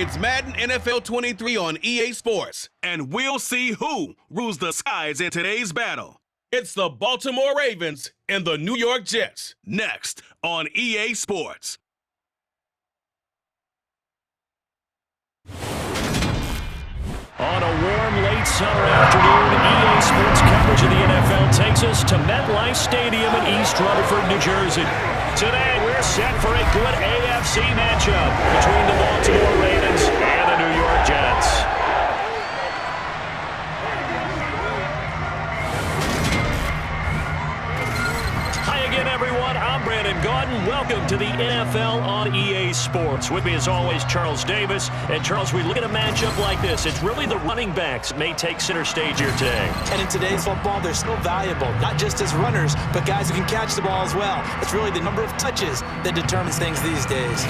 It's Madden NFL 23 on EA Sports, and we'll see who rules the skies in today's battle. It's the Baltimore Ravens and the New York Jets, next on EA Sports. On a warm late summer afternoon, EA Sports coverage of the NFL takes us to MetLife Stadium in East Rutherford, New Jersey. Today, we're set for a good AFC matchup between the Baltimore Ravens and the New York Jets. Hi again, everyone. I'm Brandon Gaudin. Welcome to the NFL on EA Sports. With me, as always, Charles Davis. And, Charles, we look at a matchup like this. It's really the running backs that may take center stage here today. And in today's football, they're still valuable, not just as runners, but guys who can catch the ball as well. It's really the number of touches that determines things these days.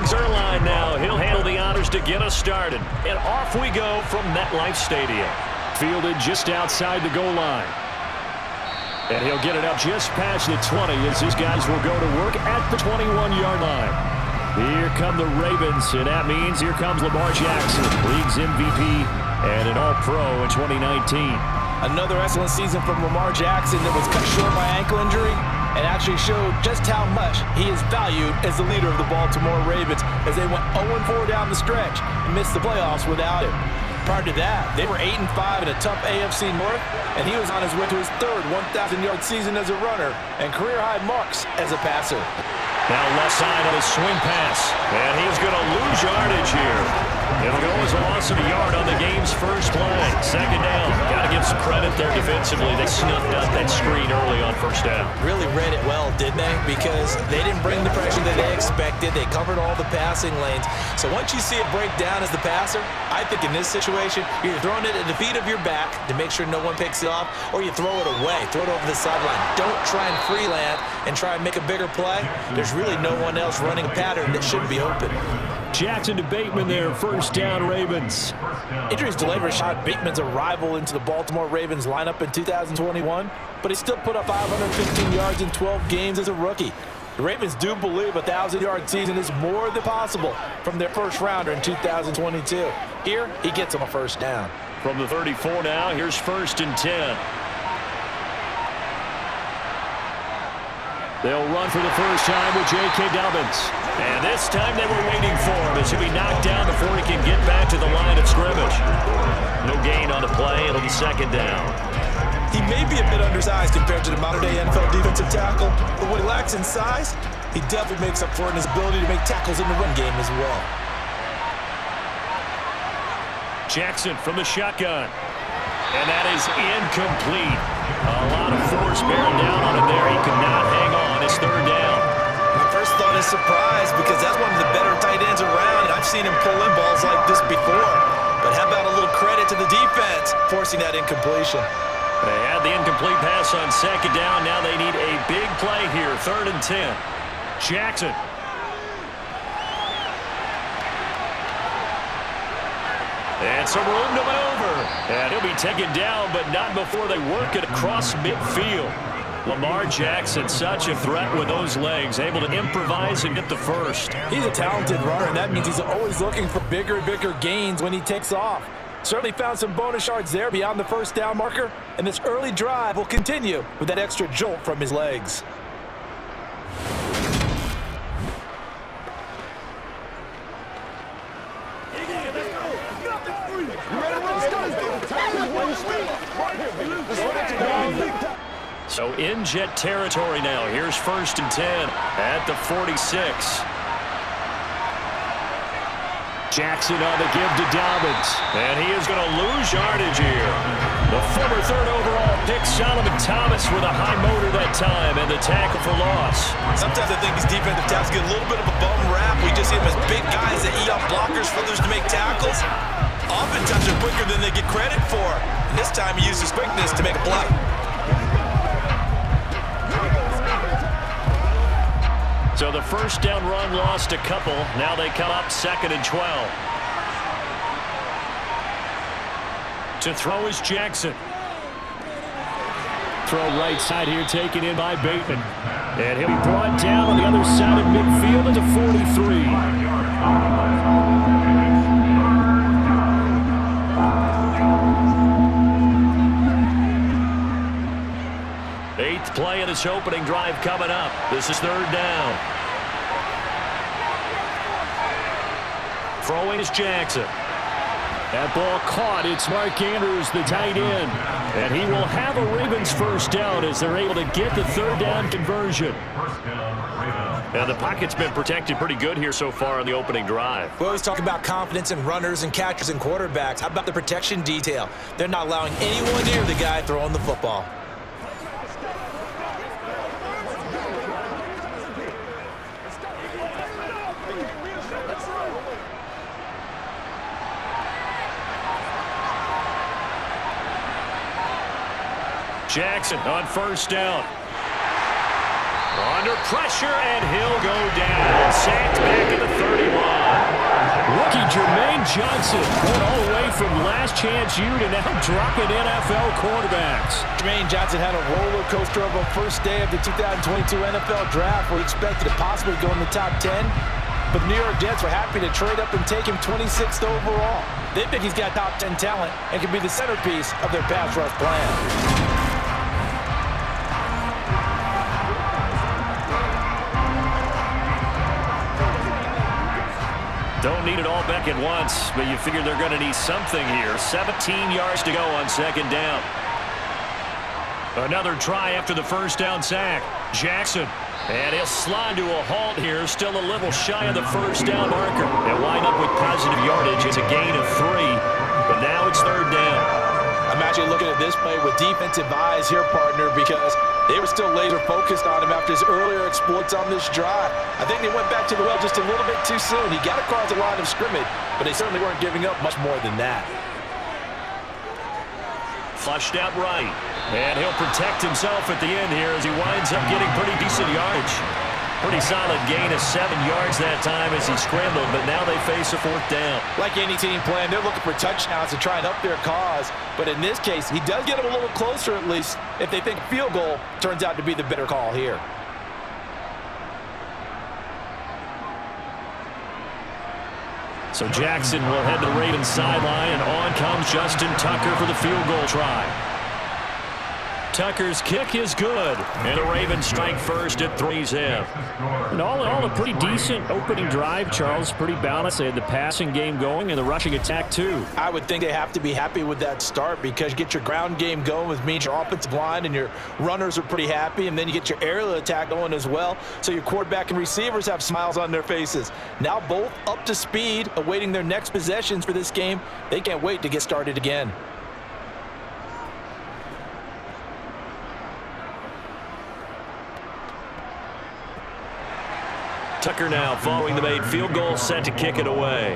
Zerline now. He'll handle the honors to get us started. And off we go from MetLife Stadium. Fielded just outside the goal line. And he'll get it up just past the 20 as his guys will go to work at the 21-yard line. Here come the Ravens, and that means here comes Lamar Jackson, league's MVP and an All-Pro in 2019. Another excellent season from Lamar Jackson that was cut short by ankle injury and actually showed just how much he is valued as the leader of the Baltimore Ravens as they went 0-4 down the stretch and missed the playoffs without him. Prior to that, they were 8-5 in a tough AFC North, and he was on his way to his third 1,000-yard season as a runner and career-high marks as a passer. Now left side of his swing pass, and he's going to lose yardage here. It'll go as a loss of a yard on the game's first play. Second down. Got to give some credit there defensively. They snuffed out that screen early on first down. Really read it well, didn't they? Because they didn't bring the pressure that they expected. They covered all the passing lanes. So once you see it break down as the passer, I think in this situation, you're throwing it at the feet of your back to make sure no one picks it off, or you throw it away. Throw it over the sideline. Don't try and freelance and try and make a bigger play. There's really no one else running a pattern that should be open. Jackson to Bateman there, first down Ravens. Injuries delayed Rashad Bateman's arrival into the Baltimore Ravens lineup in 2021, but he still put up 515 yards in 12 games as a rookie. The Ravens do believe a 1,000-yard season is more than possible from their first rounder in 2022. Here, he gets him a first down. From the 34 now, here's first and 10. They'll run for the first time with J.K. Dobbins. And this time they were waiting for him as he'll be knocked down before he can get back to the line of scrimmage. No gain on the play. It'll be second down. He may be a bit undersized compared to the modern-day NFL defensive tackle, but what he lacks in size, he definitely makes up for it in his ability to make tackles in the run game as well. Jackson from the shotgun. And that is incomplete. A lot of force bearing down on him there. He could not hang on. It's third down. My first thought is surprise because that's one of the better tight ends around. I've seen him pull in balls like this before. But how about a little credit to the defense forcing that incompletion? They had the incomplete pass on second down. Now they need a big play here. Third and 10. Jackson. And some room to maneuver. And he'll be taken down, but not before they work it across midfield. Lamar Jackson, such a threat with those legs, able to improvise and get the first. He's a talented runner, and that means he's always looking for bigger and bigger gains when he takes off. Certainly found some bonus yards there beyond the first down marker, and this early drive will continue with that extra jolt from his legs. So in Jet territory now. Here's 1st and 10 at the 46. Jackson on the give to Dobbins. And he is going to lose yardage here. The former 3rd overall pick, Solomon Thomas, with a high motor that time, and the tackle for loss. Sometimes I think these defensive tackles get a little bit of a bum rap. We just see them as big guys that eat up blockers for others to make tackles. Oftentimes they're quicker than they get credit for. And this time he used his quickness to make a block. So the first down run lost a couple. Now they come up 2nd and 12. To throw is Jackson. Throw right side here, taken in by Bateman. And he'll be brought down on the other side of midfield at the 43. Eighth play of this opening drive coming up. This is 3rd down. Throwing is Jackson. That ball caught. It's Mark Andrews, the tight end. And he will have a Ravens first down as they're able to get the 3rd down conversion. And the pocket's been protected pretty good here so far on the opening drive. We always talk about confidence in runners and catchers and quarterbacks. How about the protection detail? They're not allowing anyone near the guy throwing the football. Jackson on 1st down. Under pressure, and he'll go down. Sacked back at the 31. Rookie Jermaine Johnson going all the way from last chance U to now dropping NFL quarterbacks. Jermaine Johnson had a roller coaster of a first day of the 2022 NFL Draft where he expected to possibly go in the top 10. But the New York Jets were happy to trade up and take him 26th overall. They think he's got top 10 talent and can be the centerpiece of their pass rush plan. Don't need it all back at once, but you figure they're going to need something here. 17 yards to go on 2nd down. Another try after the first down sack. Jackson. And he'll slide to a halt here, still a little shy of the first down marker. They'll wind up with positive yardage. It's a gain of 3, but now it's 3rd down. I'm actually looking at this play with defensive eyes here, partner, because they were still laser focused on him after his earlier exploits on this drive. I think they went back to the well just a little bit too soon. He got across the line of scrimmage, but they certainly weren't giving up much more than that. Flushed out right. And he'll protect himself at the end here as he winds up getting pretty decent yardage. Pretty solid gain of 7 yards that time as he scrambled, but now they face a 4th down. Like any team plan, they're looking for touchdowns to try and up their cause. But in this case, he does get them a little closer at least if they think field goal turns out to be the better call here. So Jackson will head to the Ravens sideline, and on comes Justin Tucker for the field goal try. Tucker's kick is good, and the Ravens strike first at 3's in. And all in all, a pretty decent opening drive, Charles. Pretty balanced. They had the passing game going and the rushing attack, too. I would think they have to be happy with that start because you get your ground game going, which means your offensive line and your runners are pretty happy, and then you get your aerial attack going as well, so your quarterback and receivers have smiles on their faces. Now both up to speed, awaiting their next possessions for this game. They can't wait to get started again. Tucker now following the made field goal, set to kick it away.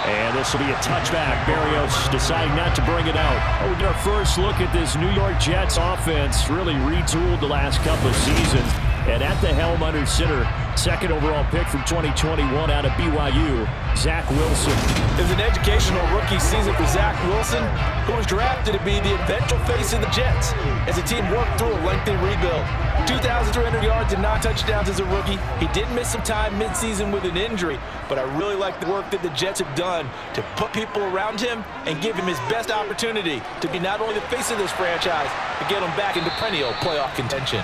And this will be a touchback. Berrios deciding not to bring it out. We'll get our first look at this New York Jets offense. Really retooled the last couple of seasons. And at the helm under center, 2nd overall pick from 2021 out of BYU, Zach Wilson. It was an educational rookie season for Zach Wilson, who was drafted to be the eventual face of the Jets as the team worked through a lengthy rebuild. 2,300 yards and 9 touchdowns as a rookie. He did miss some time midseason with an injury, but I really like the work that the Jets have done to put people around him and give him his best opportunity to be not only the face of this franchise, but get him back into perennial playoff contention.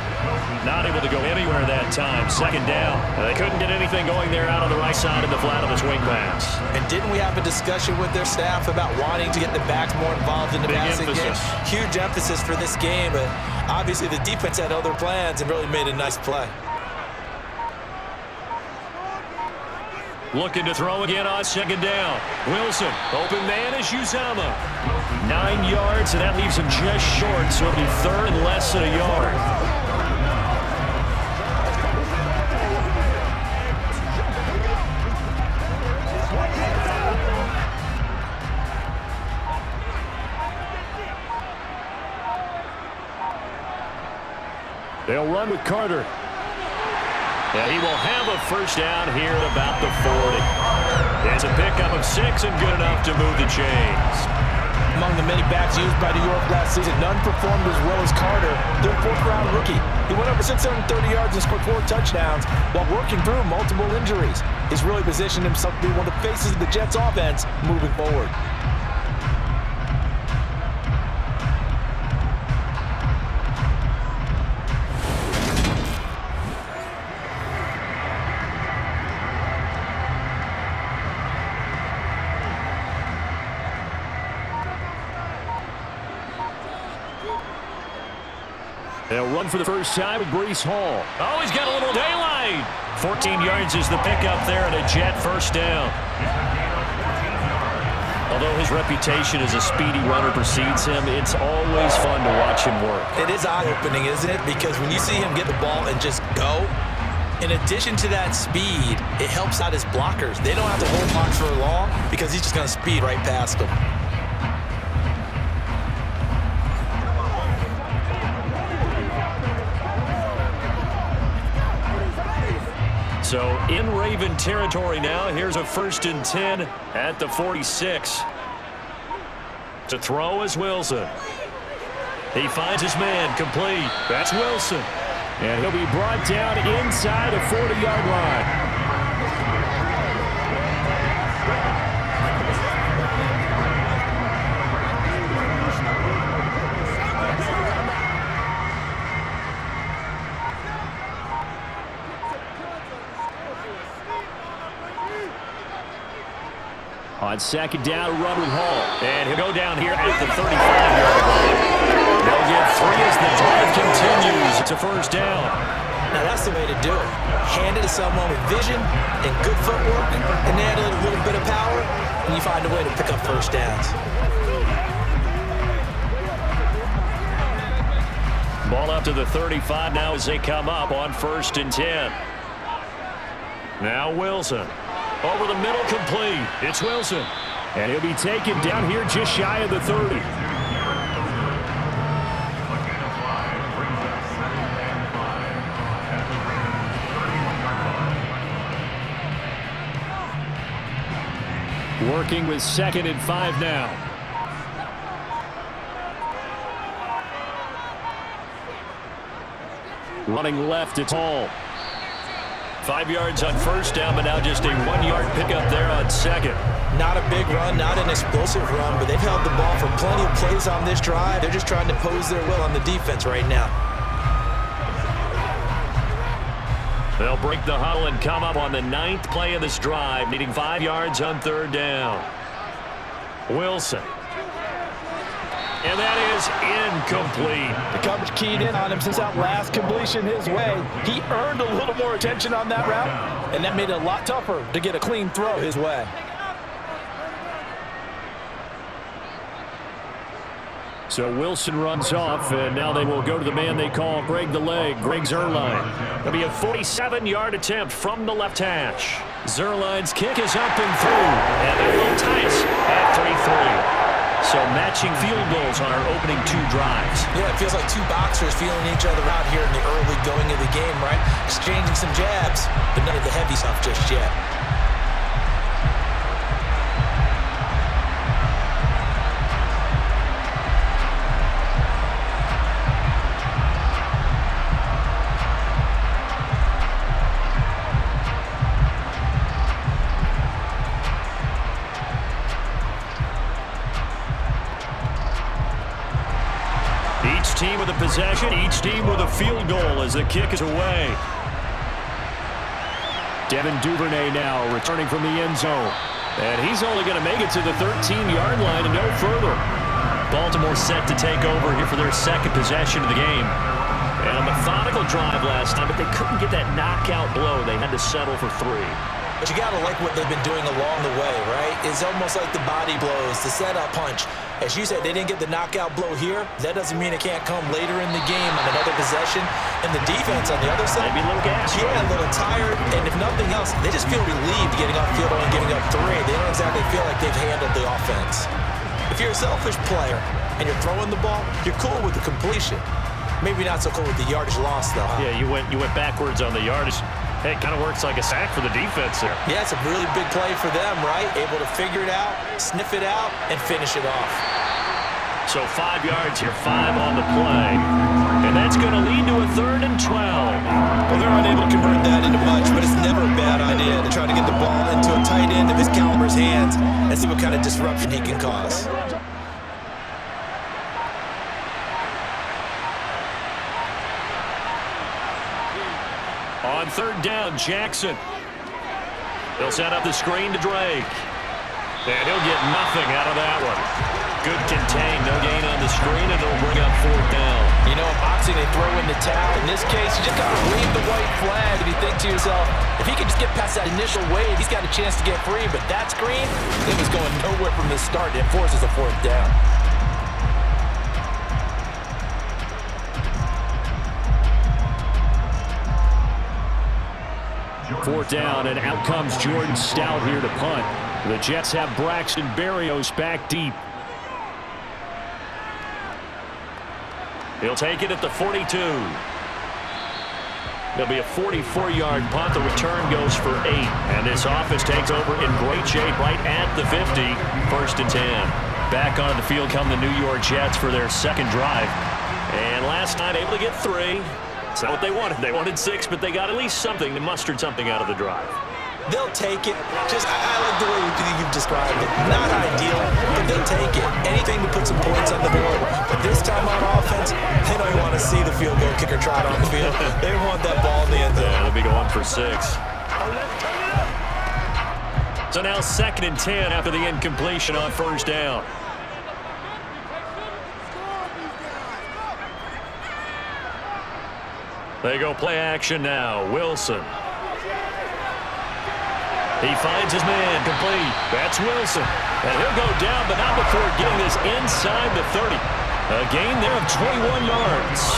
Not able to go anywhere that time. Second down. They couldn't get anything going there out on the right side of the flat of the swing pass. And didn't we have a discussion with their staff about wanting to get the backs more involved in the passing game? Huge emphasis for this game, but obviously the defense had other plans and really made a nice play. Looking to throw again on second down. Wilson, open man is Uzama. 9 yards, and that leaves him just short, so it'll be third and less than a yard. They'll run with Carter. And he will have a first down here at about the 40. It's a pickup of 6 and good enough to move the chains. Among the many backs used by New York last season, none performed as well as Carter, their fourth-round rookie. He went over 630 yards and scored 4 touchdowns while working through multiple injuries. He's really positioned himself to be one of the faces of the Jets' offense moving forward. They'll run for the first time with Breece Hall. Oh, he's got a little daylight. 14 yards is the pickup there and a Jet first down. Although his reputation as a speedy runner precedes him, it's always fun to watch him work. It is eye-opening, isn't it? Because when you see him get the ball and just go, in addition to that speed, it helps out his blockers. They don't have to hold blocks for long because he's just going to speed right past them. So in Raven territory now, here's a 1st and 10 at the 46. To throw is Wilson. He finds his man complete. That's Wilson. And he'll be brought down inside the 40-yard line. On second down, run with Hall. And he'll go down here at the 35-yard line. They'll get 3 as the drive continues. It's a first down. Now that's the way to do it. Hand it to someone with vision and good footwork, and add a little bit of power, and you find a way to pick up first downs. Ball up to the 35 now as they come up on 1st and 10. Now Wilson. Over the middle, complete. It's Wilson. And he'll be taken down here just shy of the 30. Working with 2nd and 5 now. Running left, it's Hall. 5 yards on first down, but now just a 1-yard pickup there on second. Not a big run, not an explosive run, but they've held the ball for plenty of plays on this drive. They're just trying to pose their will on the defense right now. They'll break the huddle and come up on the 9th play of this drive, needing 5 yards on 3rd down. Wilson. And that is incomplete. The coverage keyed in on him since that last completion his way. He earned a little more attention on that route, and that made it a lot tougher to get a clean throw his way. So Wilson runs off, and now they will go to the man they call Greg the Leg, Greg Zuerlein. It'll be a 47-yard attempt from the left hash. Zuerlein's kick is up and through, and they will tie us at 3-3. So matching field goals on our opening 2 drives. Yeah, it feels like 2 boxers feeling each other out here in the early going of the game, right? Exchanging some jabs, but none of the heavy stuff just yet. Each team with a possession, each team with a field goal as the kick is away. Devin Duvernay now returning from the end zone. And he's only going to make it to the 13-yard line and no further. Baltimore set to take over here for their second possession of the game. And a methodical drive last time, but they couldn't get that knockout blow. They had to settle for 3. But you got to like what they've been doing along the way, right? It's almost like the body blows, the setup punch. As you said, they didn't get the knockout blow here. That doesn't mean it can't come later in the game on another possession. And the defense on the other side, Maybe a little gas. yeah, a little tired. And if nothing else, they just feel relieved getting off field and giving up 3. They don't exactly feel like they've handled the offense. If you're a selfish player and you're throwing the ball, you're cool with the completion. Maybe not so cool with the yardage loss, though. Yeah, you went backwards on the yardage. Hey, it kind of works like a sack for the defense there. Yeah, it's a really big play for them, right? Able to figure it out, sniff it out, and finish it off. So 5 yards here, 5 on the play. And that's going to lead to a 3rd and 12. Well, they're unable to convert that into much, but it's never a bad idea to try to get the ball into a tight end of his caliber's hands and see what kind of disruption he can cause. On 3rd down, Jackson. He'll set up the screen to Drake. And he'll get nothing out of that one. Good contain, no gain on the screen, and it'll bring up 4th down. You know, in boxing, they throw in the towel. In this case, you just got to wave the white flag, and you think to yourself, if he can just get past that initial wave, he's got a chance to get free. But that screen, it was going nowhere from the start. It forces a 4th down. Fourth down, and out comes Jordan Stout here to punt. The Jets have Braxton Berrios back deep. He'll take it at the 42. There'll be a 44-yard punt. The return goes for 8. And this offense takes over in great shape right at the 50. 1st and 10. Back on the field come the New York Jets for their second drive. And last night able to get 3. It's not what they wanted. They wanted 6, but they got at least something. They mustered something out of the drive. They'll take it. Just, I like the way you've described it. Not ideal, but they'll take it. Anything to put some points on the board. But this time on offense, they don't want to see the field goal kicker trot on the field. They want that ball in the end zone. Yeah, they'll be going for 6. So now 2nd and 10 after the incompletion on 1st down. They go play action now. Wilson. He finds his man complete. That's Wilson. And he'll go down, but not before getting this inside the 30. A gain there of 21 yards.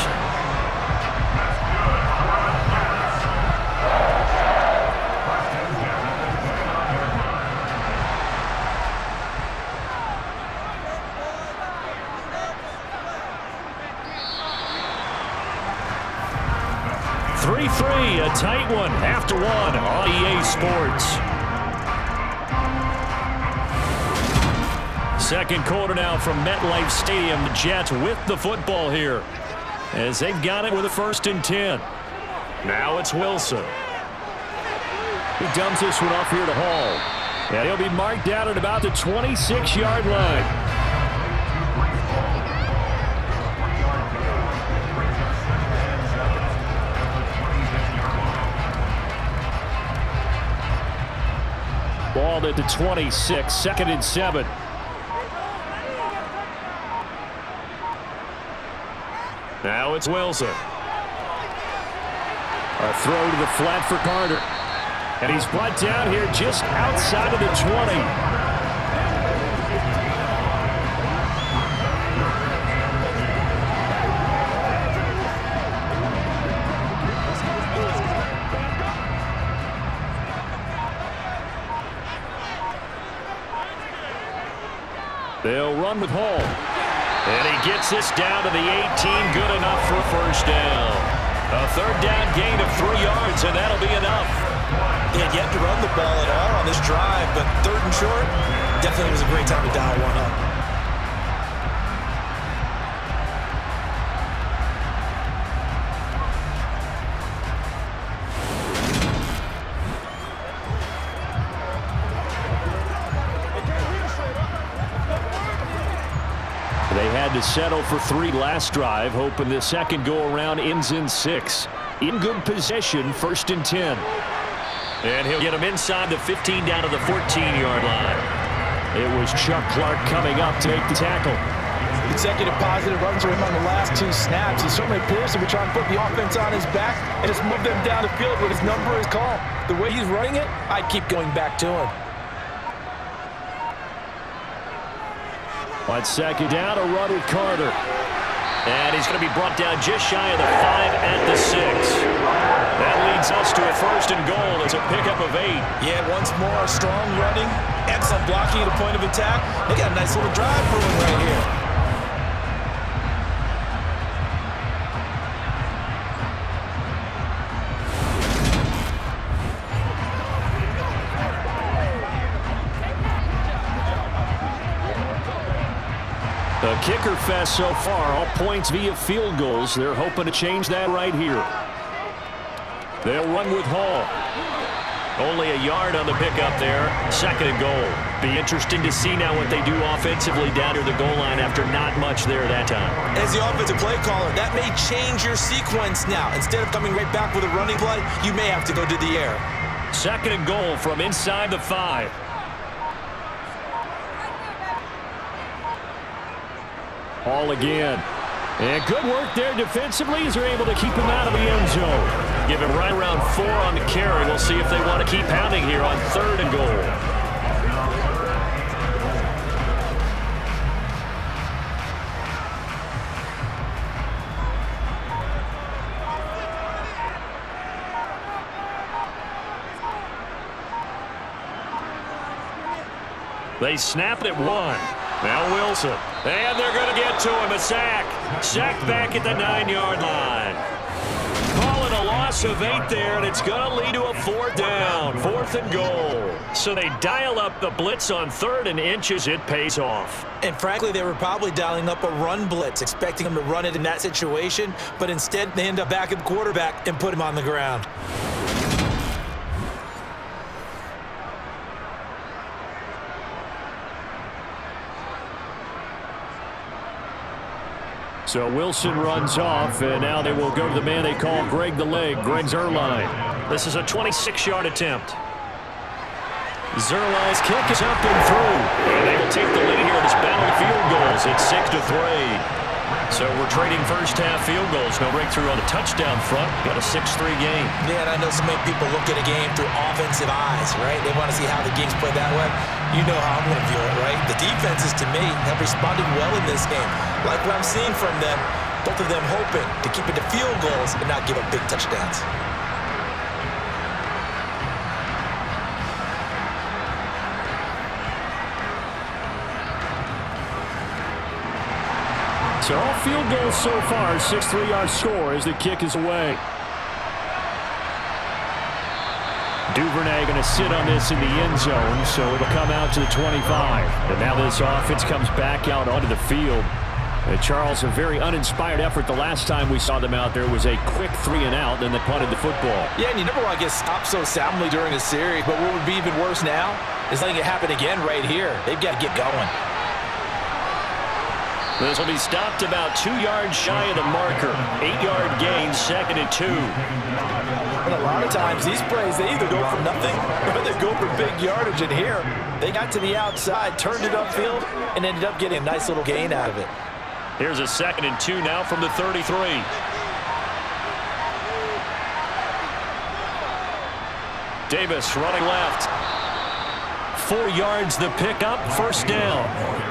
A tight one after 1 on EA Sports. Second quarter now from MetLife Stadium. The Jets with the football here as they've got it with a 1st and 10. Now it's Wilson. He dumps this one off here to Hall. And he'll be marked down at about the 26-yard line. Ball at the 26, 2nd and 7. Now it's Wilson. A throw to the flat for Carter. And he's brought down here just outside of the 20. They'll run with Hall. And he gets this down to the 18. Good enough for a 1st down. A 3rd down gain of 3 yards, and that'll be enough. They had yet to run the ball at all on this drive, but 3rd and short, definitely was a great time to dial one up. to settle for 3 last drive, hoping the second go-around ends in 6. In good possession, 1st and 10. And he'll get him inside the 15 down to the 14-yard line. It was Chuck Clark coming up to make the tackle. Consecutive positive runs for him on the last 2 snaps. He certainly appears to be trying to put the offense on his back and just move them down the field when his number is called. The way he's running it, I'd keep going back to him. On second down, a run with Carter. And he's going to be brought down just shy of the 5 at the 6. That leads us to a 1st and goal. It's a pickup of 8. Yeah, once more, strong running, excellent blocking at the point of attack. They got a nice little drive brewing right here. The kicker fest so far, all points via field goals. They're hoping to change that right here. They'll run with Hall. Only a yard on the pickup there. 2nd and goal. Be interesting to see now what they do offensively down near the goal line after not much there that time. As the offensive play caller, that may change your sequence now. Instead of coming right back with a running play, you may have to go to the air. 2nd and goal from inside the 5. Hall again. And good work there defensively as they're able to keep him out of the end zone. Give him right around 4 on the carry. We'll see if they want to keep pounding here on 3rd and goal. They snap it at 1. Now Wilson. And they're going to get to him. A sack. Sack back at the 9-yard line. Call it a loss of 8 there, and it's going to lead to a 4th down. 4th and goal. So they dial up the blitz on 3rd and inches. It pays off. And frankly, they were probably dialing up a run blitz, expecting him to run it in that situation, but instead they end up back at the quarterback and put him on the ground. So Wilson runs off, and now they will go to the man they call Greg the Leg, Greg Zuerlein. This is a 26-yard attempt. Zuerlein's kick is up and through. And they will take the lead here in this battle of field goals. It's 6-3. So we're trading first-half field goals. No breakthrough on the touchdown front. Got a 6-3 game. Yeah, and I know so many people look at a game through offensive eyes, right? They want to see how the game's played that way. You know how I'm going to view it, right? The defenses, to me, have responded well in this game. Like what I'm seeing from them, both of them hoping to keep it to field goals and not give up big touchdowns. So all field goals so far, 6-3 score as the kick is away. Duvernay going to sit on this in the end zone, so it'll come out to the 25. And now this offense comes back out onto the field. And Charles, a very uninspired effort. The last time we saw them out there was a quick 3-and-out, then they punted the football. Yeah, and you never want to get stopped so soundly during a series, but what would be even worse now is letting it happen again right here. They've got to get going. This will be stopped about 2 yards shy of the marker. 8-yard gain, 2nd and 2. And a lot of times these plays, they either go for nothing or they go for big yardage. And here, they got to the outside, turned it upfield, and ended up getting a nice little gain out of it. Here's a 2nd and 2 now from the 33. Davis running left. 4 yards the pickup, 1st down.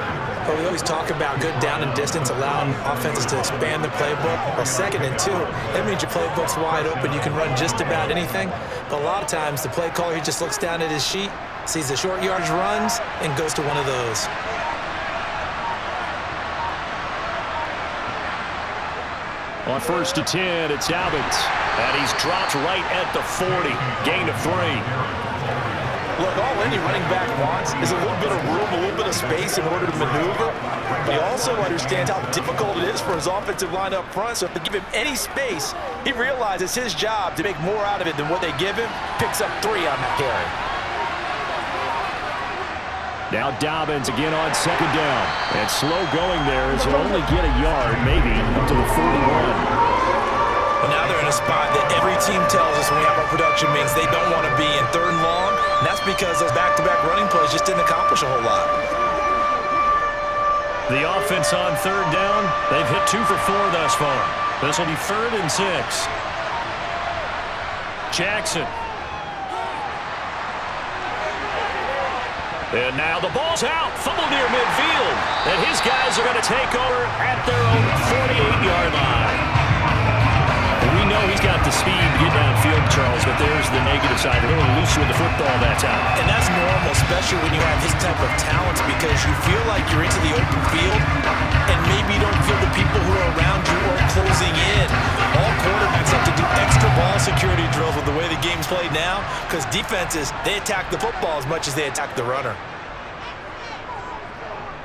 But we always talk about good down and distance, allowing offenses to expand the playbook. Well, 2nd and 2, that means your playbook's wide open. You can run just about anything. But a lot of times, the play caller, he just looks down at his sheet, sees the short yardage runs, and goes to one of those. On 1st and 10, it's Dobbins. And he's dropped right at the 40. Gain of 3. Look, all any running back wants is a little bit of room, a little bit of space in order to maneuver. But he also understands how difficult it is for his offensive line up front. So if they give him any space, he realizes his job to make more out of it than what they give him. Picks up 3 on that carry. Now Dobbins again on second down. And slow going there as he'll only get a yard, maybe up to the 41. Well, now they're in a spot that every team tells us when we have our production means they don't want to be in third and long. And that's because those back-to-back running plays just didn't accomplish a whole lot. The offense on third down, they've hit 2 for 4 thus far. This will be 3rd and 6. Jackson. And now the ball's out. Fumble near midfield. And his guys are going to take over at their own 48-yard line. We know he's got the speed to get downfield, Charles, but there's the negative side. A little loose with the football that time. And that's normal, especially when you have his type of talent, because you feel like you're into the open field and maybe you don't feel the people who are around you or closing in. All quarterbacks have to do extra ball security drills with the way the game's played now, because defenses, they attack the football as much as they attack the runner.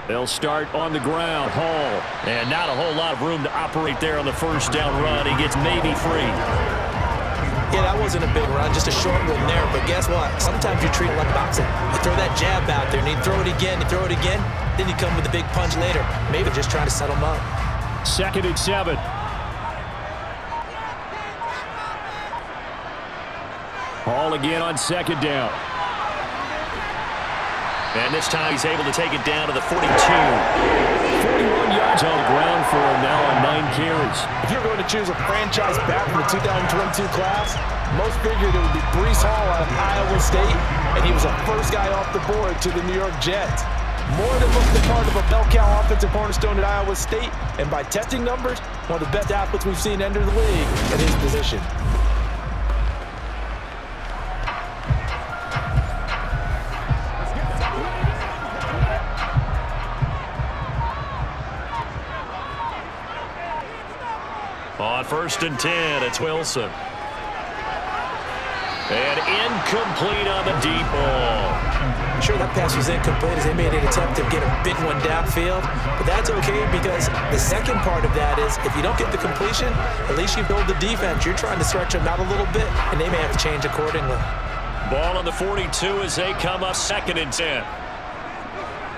They'll start on the ground. Hall. And not a whole lot of room to operate there on the first down run. He gets maybe 3. Yeah, that wasn't a big run, just a short one there. But guess what? Sometimes you treat it like boxing. You throw that jab out there, and you throw it again, then you come with a big punch later. Maybe just trying to set them up. 2nd and 7. Hall again on second down. And this time he's able to take it down to the 42. 41 yards on the ground for him now on 9 carries. If you're going to choose a franchise back from the 2022 class, most figured it would be Breece Hall out of Iowa State, and he was the first guy off the board to the New York Jets. More than most the part of a bell cow offensive cornerstone at Iowa State, and by testing numbers, one of the best athletes we've seen enter the league at his position. On 1st and 10, it's Wilson. And incomplete on the deep ball. Sure, that pass was incomplete as they made an attempt to get a big one downfield, but that's okay because the second part of that is if you don't get the completion, at least you build the defense. You're trying to stretch them out a little bit, and they may have to change accordingly. Ball on the 42 as they come up 2nd and 10.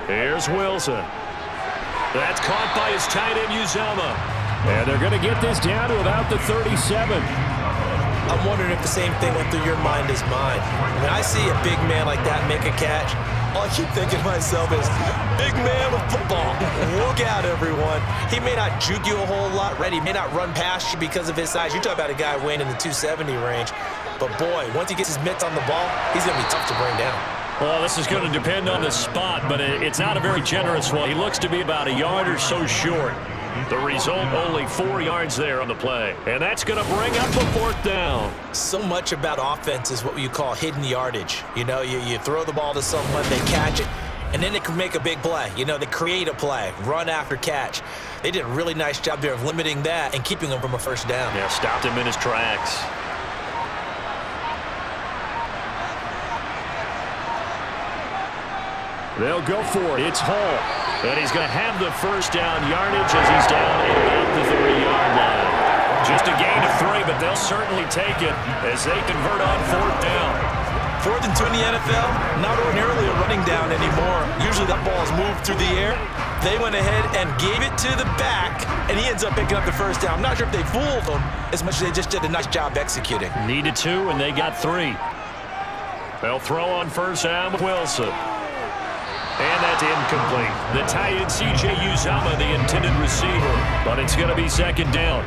Here's Wilson. That's caught by his tight end, Uzomah. And they're going to get this down to about the 37. I'm wondering if the same thing went through your mind as mine. When I see a big man like that make a catch, all I keep thinking to myself is, big man with football. Look out, everyone. He may not juke you a whole lot, right? He may not run past you because of his size. You're talking about a guy weighing in the 270 range. But, boy, once he gets his mitts on the ball, he's going to be tough to bring down. Well, this is going to depend on the spot, but it's not a very generous one. He looks to be about a yard or so short. The result, only 4 yards there on the play. And that's going to bring up the 4th down. So much about offense is what you call hidden yardage. You know, you throw the ball to someone, they catch it, and then they can make a big play. You know, they create a play, run after catch. They did a really nice job there of limiting that and keeping him from a first down. Yeah, stopped him in his tracks. They'll go for it. It's Hall. And he's going to have the first down yardage as he's down at about the 30-yard line. Just a gain of 3, but they'll certainly take it as they convert on 4th down. 4th and 2 in the NFL, not ordinarily a running down anymore. Usually that ball is moved through the air. They went ahead and gave it to the back, and he ends up picking up the first down. I'm not sure if they fooled him as much as they just did a nice job executing. Needed 2, and they got 3. They'll throw on first down with Wilson. And that's incomplete. The tight end, C.J. Uzomah, the intended receiver. But it's going to be 2nd down.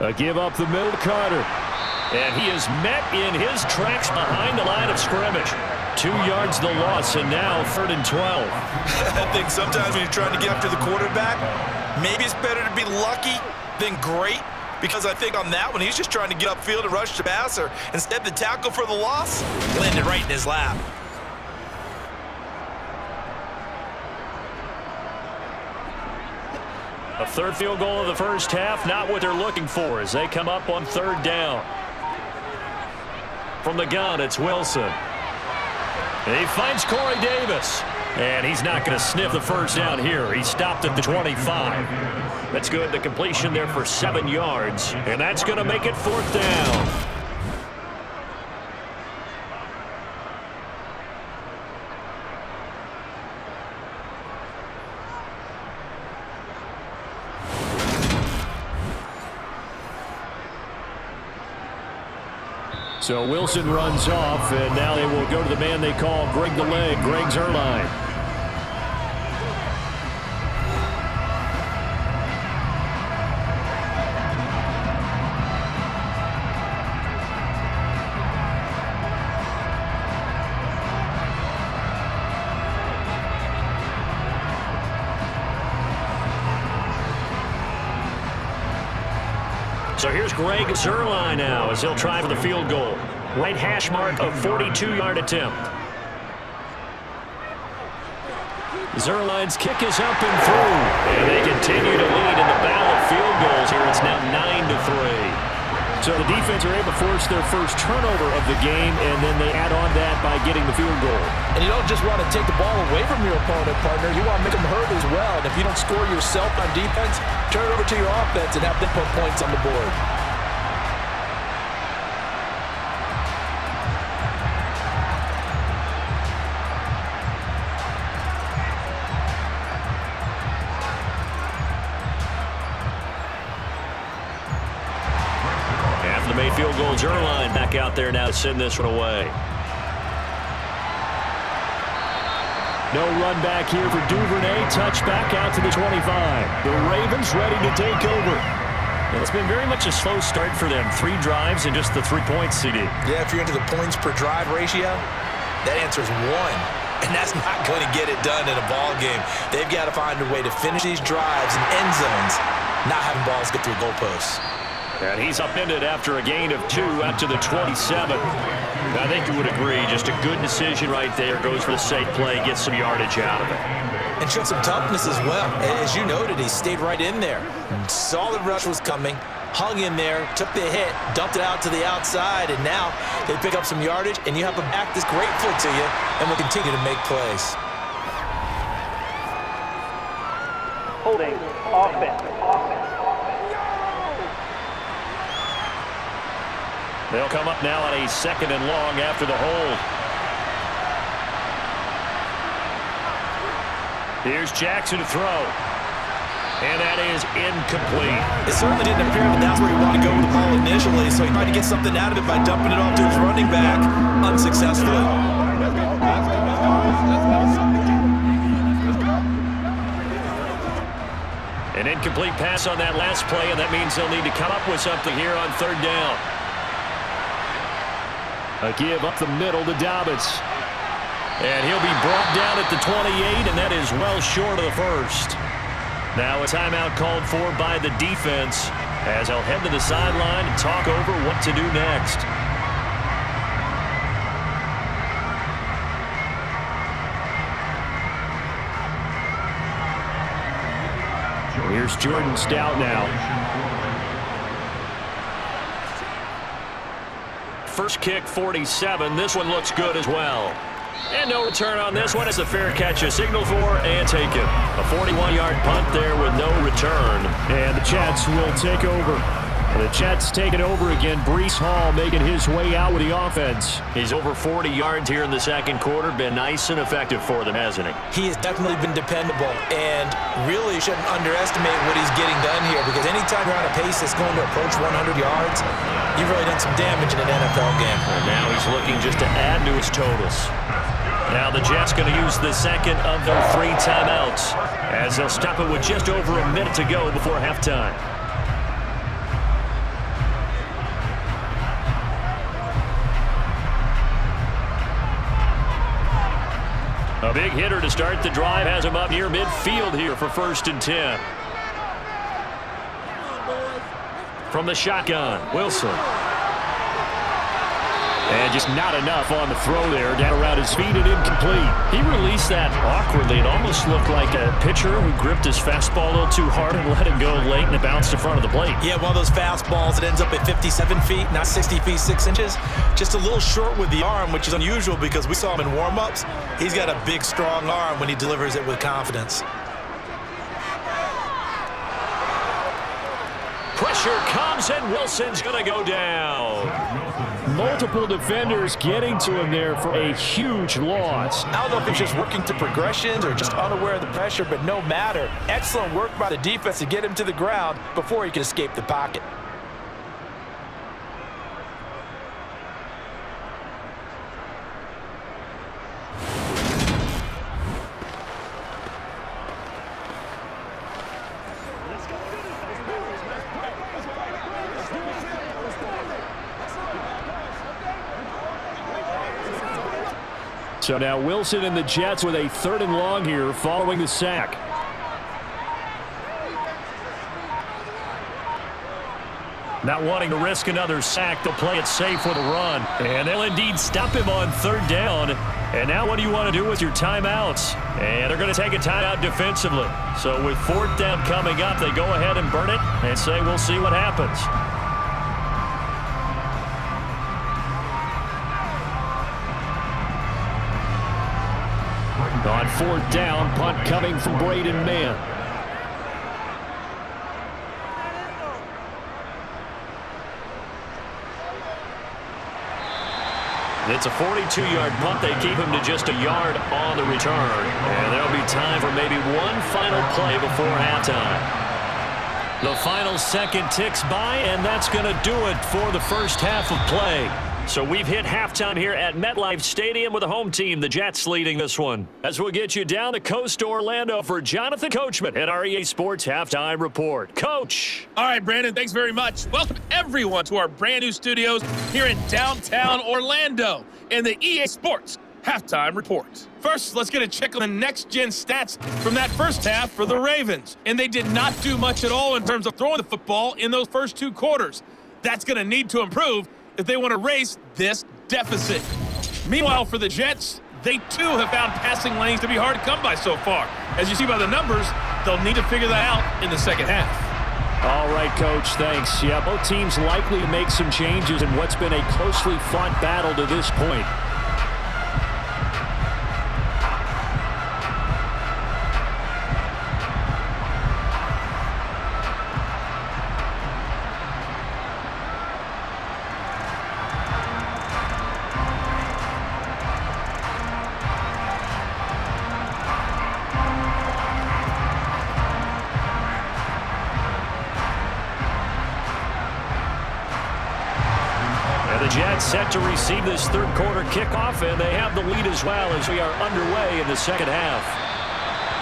A give up the middle to Carter. And he is met in his tracks behind the line of scrimmage. 2 yards the loss, and now 3rd and 12. I think sometimes when you're trying to get after the quarterback, maybe it's better to be lucky than great, because I think on that one, he's just trying to get upfield and rush the passer. Instead, the tackle for the loss landed right in his lap. A 3rd field goal of the first half, not what they're looking for as they come up on 3rd down. From the gun, it's Wilson. And he finds Corey Davis. And he's not going to sniff the first down here. He stopped at the 25. That's good. The completion there for 7 yards. And that's going to make it 4th down. So Wilson runs off, and now they will go to the man they call Greg the Leg, Greg Zuerlein. So here's Greg Zuerlein now as he'll try for the field goal. Right hash mark of 42-yard attempt. Zuerlein's kick is up and through. And they continue to lead in the battle of field goals here. It's now 9-3. So the defense are able to force their first turnover of the game, and then they add on that by getting the field goal. And you don't just want to take the ball away from your opponent, partner. You want to make them hurt as well. And if you don't score yourself on defense, turn it over to your offense and have them put points on the board. After the made field goal, Zuerlein back out there now to send this one away. No run back here for Duvernay. Touch back out to the 25. The Ravens ready to take over. It's been very much a slow start for them. 3 drives and just the 3 points, CD. Yeah, if you're into the points per drive ratio, that answer is 1. And that's not going to get it done in a ball game. They've got to find a way to finish these drives in end zones, not having balls get through goalposts. And he's upended after a gain of 2 out to the 27. I think you would agree, just a good decision right there. Goes for the safe play, gets some yardage out of it. And showed some toughness as well. As you noted, he stayed right in there. Saw the rush was coming, hung in there, took the hit, dumped it out to the outside, and now they pick up some yardage, and you have a back that's grateful to you and will continue to make plays. Holding offense. They'll come up now on a 2nd and long after the hold. Here's Jackson to throw. And that is incomplete. It certainly didn't appear that that's where he wanted to go with the ball initially, so he tried to get something out of it by dumping it off to his running back unsuccessfully. An incomplete pass on that last play, and that means they'll need to come up with something here on 3rd down. A give up the middle to Dobbins. And he'll be brought down at the 28, and that is well short of the first. Now a timeout called for by the defense as they'll head to the sideline and talk over what to do next. Here's Jordan Stout now. First kick, 47. This one looks good as well. And no return on this one. It's a fair catch, a signal for, and take it. A 41-yard punt there with no return. And the Jets will take over. The Jets take it over again. Breece Hall making his way out with the offense. He's over 40 yards here in the 2nd quarter. Been nice and effective for them, hasn't he? He has definitely been dependable, and really shouldn't underestimate what he's getting done here, because anytime you're on a pace that's going to approach 100 yards, you've really done some damage in an NFL game. And now he's looking just to add to his totals. Now the Jets going to use the 2nd of their 3 timeouts as they'll stop it with just over a minute to go before halftime. A big hitter to start the drive has him up near midfield here for 1st and 10. From the shotgun, Wilson. And just not enough on the throw there. Down around his feet and incomplete. He released that awkwardly. It almost looked like a pitcher who gripped his fastball a little too hard and let it go late, and it bounced in front of the plate. Yeah, one of those fastballs that ends up at 57 feet, not 60 feet, 6 inches. Just a little short with the arm, which is unusual because we saw him in warm-ups. He's got a big, strong arm when he delivers it with confidence. Pressure comes, and Wilson's going to go down. Multiple defenders getting to him there for a huge loss. I don't know if he's just working to progressions or just unaware of the pressure, but no matter. Excellent work by the defense to get him to the ground before he can escape the pocket. So now Wilson and the Jets with a 3rd and long here following the sack. Not wanting to risk another sack, they'll play it safe with a run. And they'll indeed stop him on 3rd down. And now what do you want to do with your timeouts? And they're going to take a timeout defensively. So with 4th down coming up, they go ahead and burn it and say we'll see what happens. On 4th down, punt coming from Braden Mann. It's a 42-yard punt. They keep him to just a yard on the return. And there'll be time for maybe one final play before halftime. The final second ticks by, and that's going to do it for the first half of play. So we've hit halftime here at MetLife Stadium with the home team, the Jets, leading this one. As we'll get you down the coast to Orlando for Jonathan Coachman at our EA Sports Halftime Report. Coach. All right, Brandon, thanks very much. Welcome, everyone, to our brand new studios here in downtown Orlando in the EA Sports Halftime Report. First, let's get a check on the next-gen stats from that first half for the Ravens. And they did not do much at all in terms of throwing the football in those first 2 quarters. That's going to need to improve if they want to race this deficit. Meanwhile, for the Jets, they too have found passing lanes to be hard to come by so far. As you see by the numbers, they'll need to figure that out in the second half. All right, Coach, thanks. Yeah, both teams likely to make some changes in what's been a closely fought battle to this point. The Jets set to receive this 3rd quarter kickoff, and they have the lead as well as we are underway in the second half.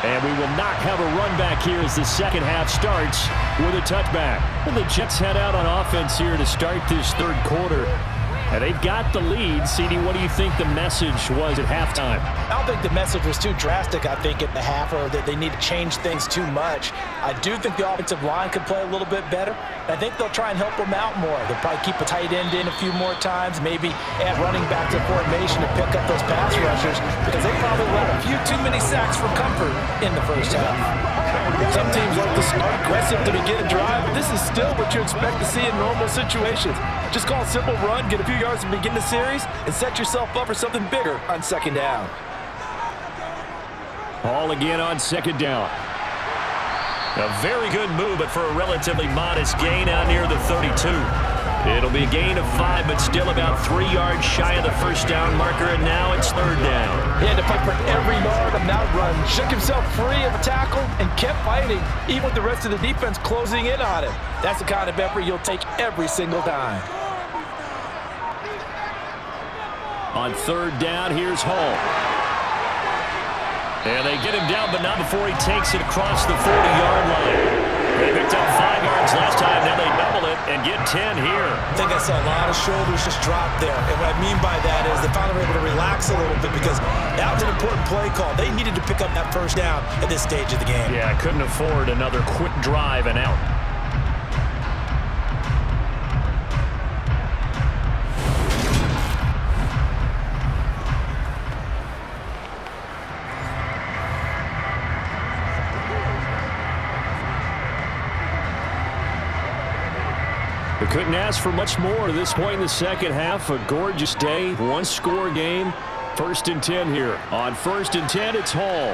And we will not have a run back here as the second half starts with a touchback. Well, the Jets head out on offense here to start this 3rd quarter. And they've got the lead. CD, what do you think the message was at halftime? I don't think the message was too drastic, I think, at the half, or that they need to change things too much. I do think the offensive line could play a little bit better. I think they'll try and help them out more. They'll probably keep a tight end in a few more times, maybe add running back to formation to pick up those pass rushers, because they probably let a few too many sacks for comfort in the first half. Some teams like to start aggressive to begin a drive, but this is still what you expect to see in normal situations. Just call a simple run, get a few yards to begin the series, and set yourself up for something bigger on 2nd down. Ball again on 2nd down. A very good move, but for a relatively modest gain out near the 32. It'll be a gain of 5, but still about 3 yards shy of the first down marker, and now it's 3rd down. He had to fight for every yard on that run, shook himself free of a tackle, and kept fighting, even with the rest of the defense closing in on him. That's the kind of effort you'll take every single time. On 3rd down, here's Hall. And they get him down, but not before he takes it across the 40-yard line. They picked up 5 yards last time. Now they double it and get 10 here. I think I saw a lot of shoulders just drop there. And what I mean by that is they finally were able to relax a little bit, because that was an important play call. They needed to pick up that first down at this stage of the game. Yeah, couldn't afford another quick drive and out. We couldn't ask for much more at this point in the second half. A gorgeous day, one-score game. 1st and 10 here. On 1st and 10, it's Hall.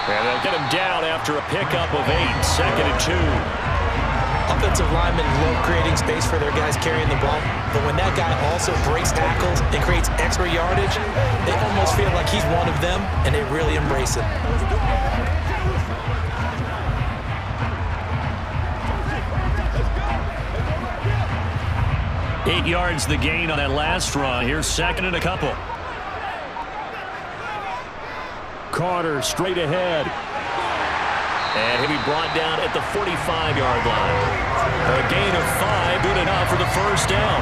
And they'll get him down after a pickup of 8. 2nd and 2. Offensive linemen love creating space for their guys carrying the ball, but when that guy also breaks tackles and creates extra yardage, they almost feel like he's one of them, and they really embrace it. Eight yards the gain on that last run. Here's 2nd and a couple. Carter straight ahead. And he'll be brought down at the 45-yard line. A gain of 5, good enough for the first down.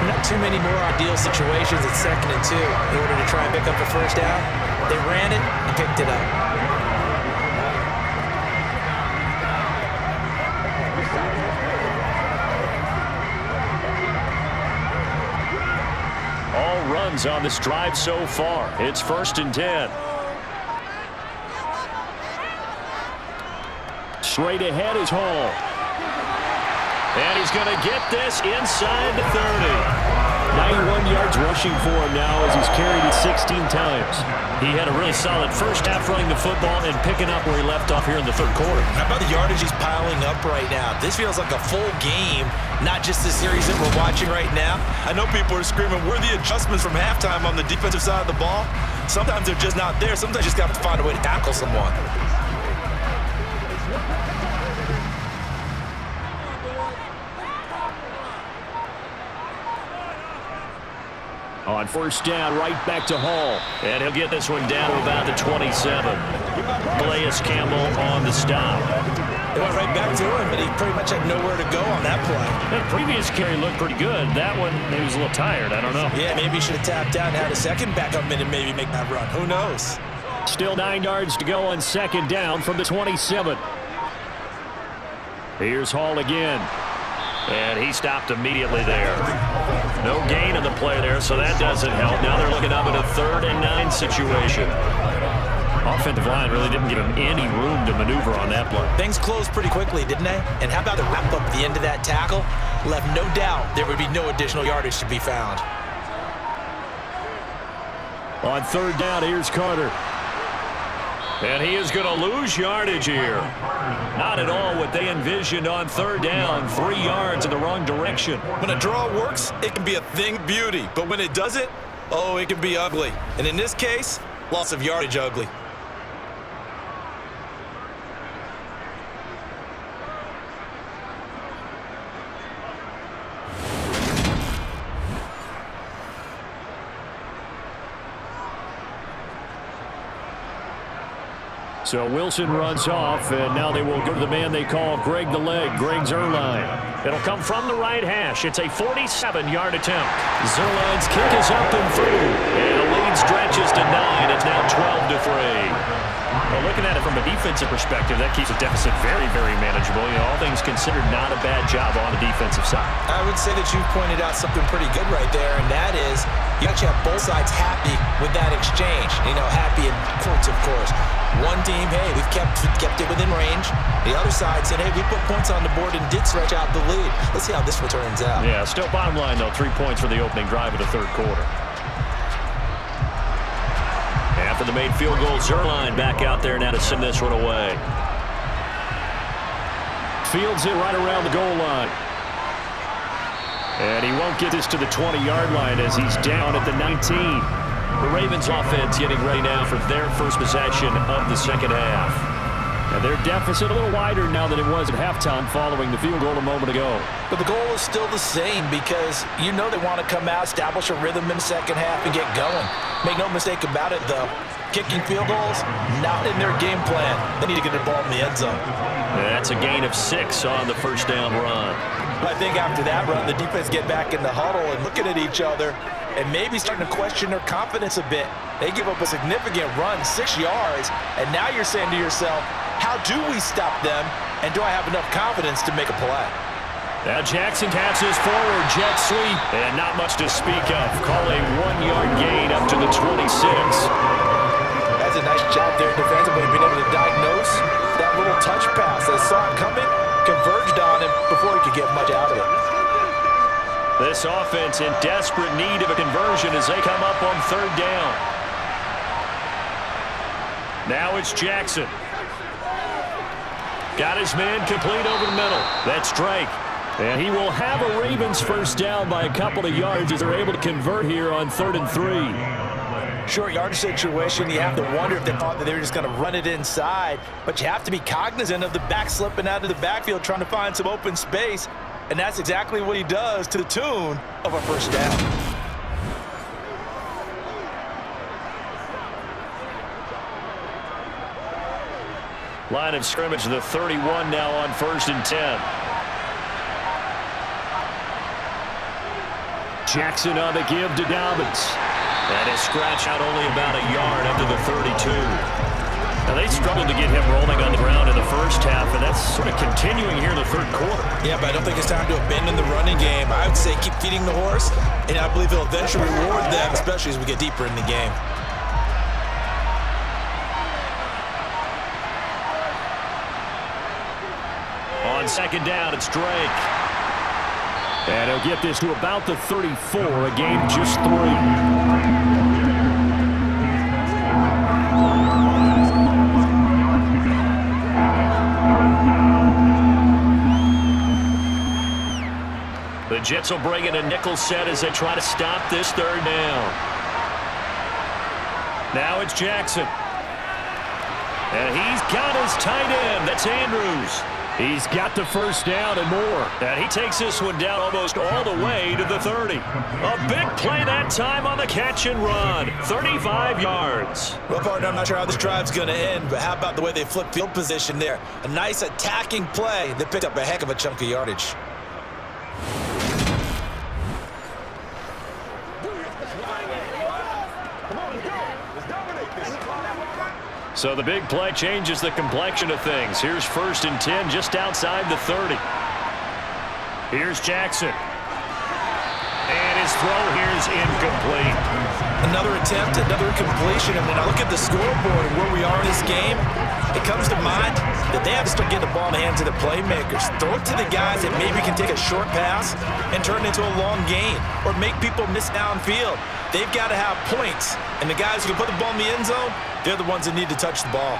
Not too many more ideal situations at 2nd and 2 in order to try and pick up the first down. They ran it and picked it up. All runs on this drive so far. It's 1st and 10. Straight ahead is Hall. And he's going to get this inside the 30. 91 yards rushing for him now as he's carried it 16 times. He had a really solid first half running the football and picking up where he left off here in the 3rd quarter. How about the yardage he's piling up right now? This feels like a full game, not just the series that we're watching right now. I know people are screaming, where are the adjustments from halftime on the defensive side of the ball? Sometimes they're just not there. Sometimes you just got to find a way to tackle someone. On 1st down, right back to Hall. And he'll get this one down to about the 27. Calais Campbell on the stop. They went right back to him, but he pretty much had nowhere to go on that play. That previous carry looked pretty good. That one, he was a little tired. I don't know. Yeah, maybe he should have tapped out and had a second backup minute, maybe make that run. Who knows? Still 9 yards to go on 2nd down from the 27. Here's Hall again. And he stopped immediately there. No gain in the play there, so that doesn't help. Now they're looking up at a 3rd and 9 situation. Offensive line really didn't give him any room to maneuver on that play. Things closed pretty quickly, didn't they? And how about the wrap up the end of that tackle? Left no doubt there would be no additional yardage to be found. On 3rd down, here's Carter. And he is going to lose yardage here. Not at all what they envisioned on 3rd down. 3 yards in the wrong direction. When a draw works, it can be a thing of beauty. But when it doesn't, oh, it can be ugly. And in this case, loss of yardage ugly. So Wilson runs off, and now they will go to the man they call Greg the Leg, Greg Zuerlein. It'll come from the right hash. It's a 47-yard attempt. Zuerlein's kick is up and through. And the lead stretches to 9. It's now 12-3. Well, looking at it from a defensive perspective, that keeps the deficit very, very manageable. You know, all things considered, not a bad job on the defensive side. I would say that you pointed out something pretty good right there, and that is you actually have both sides happy with that exchange. You know, happy in quotes, of course. One team, hey, we've kept it within range. The other side said, hey, we put points on the board and did stretch out the lead. Let's see how this one turns out. Yeah, still bottom line, though, 3 points for the opening drive of the 3rd quarter. After the made field goal, Zuerlein back out there now to send this one away. Fields it right around the goal line. And he won't get this to the 20-yard line as he's down at the 19. The Ravens offense getting ready now for their first possession of the second half. And their deficit a little wider now than it was at halftime following the field goal a moment ago. But the goal is still the same because you know they want to come out, establish a rhythm in the second half, and get going. Make no mistake about it, though. Kicking field goals, not in their game plan. They need to get the ball in the end zone. That's a gain of 6 on the first down run. I think after that run, the defense get back in the huddle and looking at each other and maybe starting to question their confidence a bit. They give up a significant run, 6 yards, and now you're saying to yourself, how do we stop them, and do I have enough confidence to make a play? Now Jackson catches forward, jet sweep, and not much to speak of. Call a 1-yard gain up to the 26. That's a nice job there defensively, being able to diagnose that little touch pass. They saw it coming, converged on him before he could get much out of it. This offense in desperate need of a conversion as they come up on 3rd down. Now it's Jackson. Got his man complete over the middle. That's Drake. And he will have a Ravens first down by a couple of yards as they're able to convert here on 3rd and 3. Short yardage situation, you have to wonder if they thought that they were just going to run it inside. But you have to be cognizant of the back slipping out of the backfield trying to find some open space. And that's exactly what he does to the tune of a first down. Line of scrimmage, the 31 now on 1st and 10. Jackson on the give to Dobbins. And a scratch out only about a yard up to the 32. Now, they struggled to get him rolling on the ground in the first half, and that's sort of continuing here in the 3rd quarter. Yeah, but I don't think it's time to abandon the running game. I would say keep feeding the horse, and I believe he'll eventually reward them, especially as we get deeper in the game. On 2nd down, it's Drake. And he'll get this to about the 34, a game just 3. The Jets will bring in a nickel set as they try to stop this 3rd down. Now it's Jackson. And he's got his tight end. That's Andrews. He's got the first down and more. And he takes this one down almost all the way to the 30. A big play that time on the catch and run. 35 yards. Well, partner, I'm not sure how this drive's going to end, but how about the way they flipped field position there? A nice attacking play that picked up a heck of a chunk of yardage. So the big play changes the complexion of things. Here's 1st and 10 just outside the 30. Here's Jackson. And his throw here is incomplete. Another attempt, another completion. And when I look at the scoreboard and where we are in this game, it comes to mind that they have to start getting the ball in the hands of the playmakers. Throw it to the guys that maybe can take a short pass and turn it into a long gain or make people miss downfield. They've got to have points. And the guys who can put the ball in the end zone, they're the ones that need to touch the ball.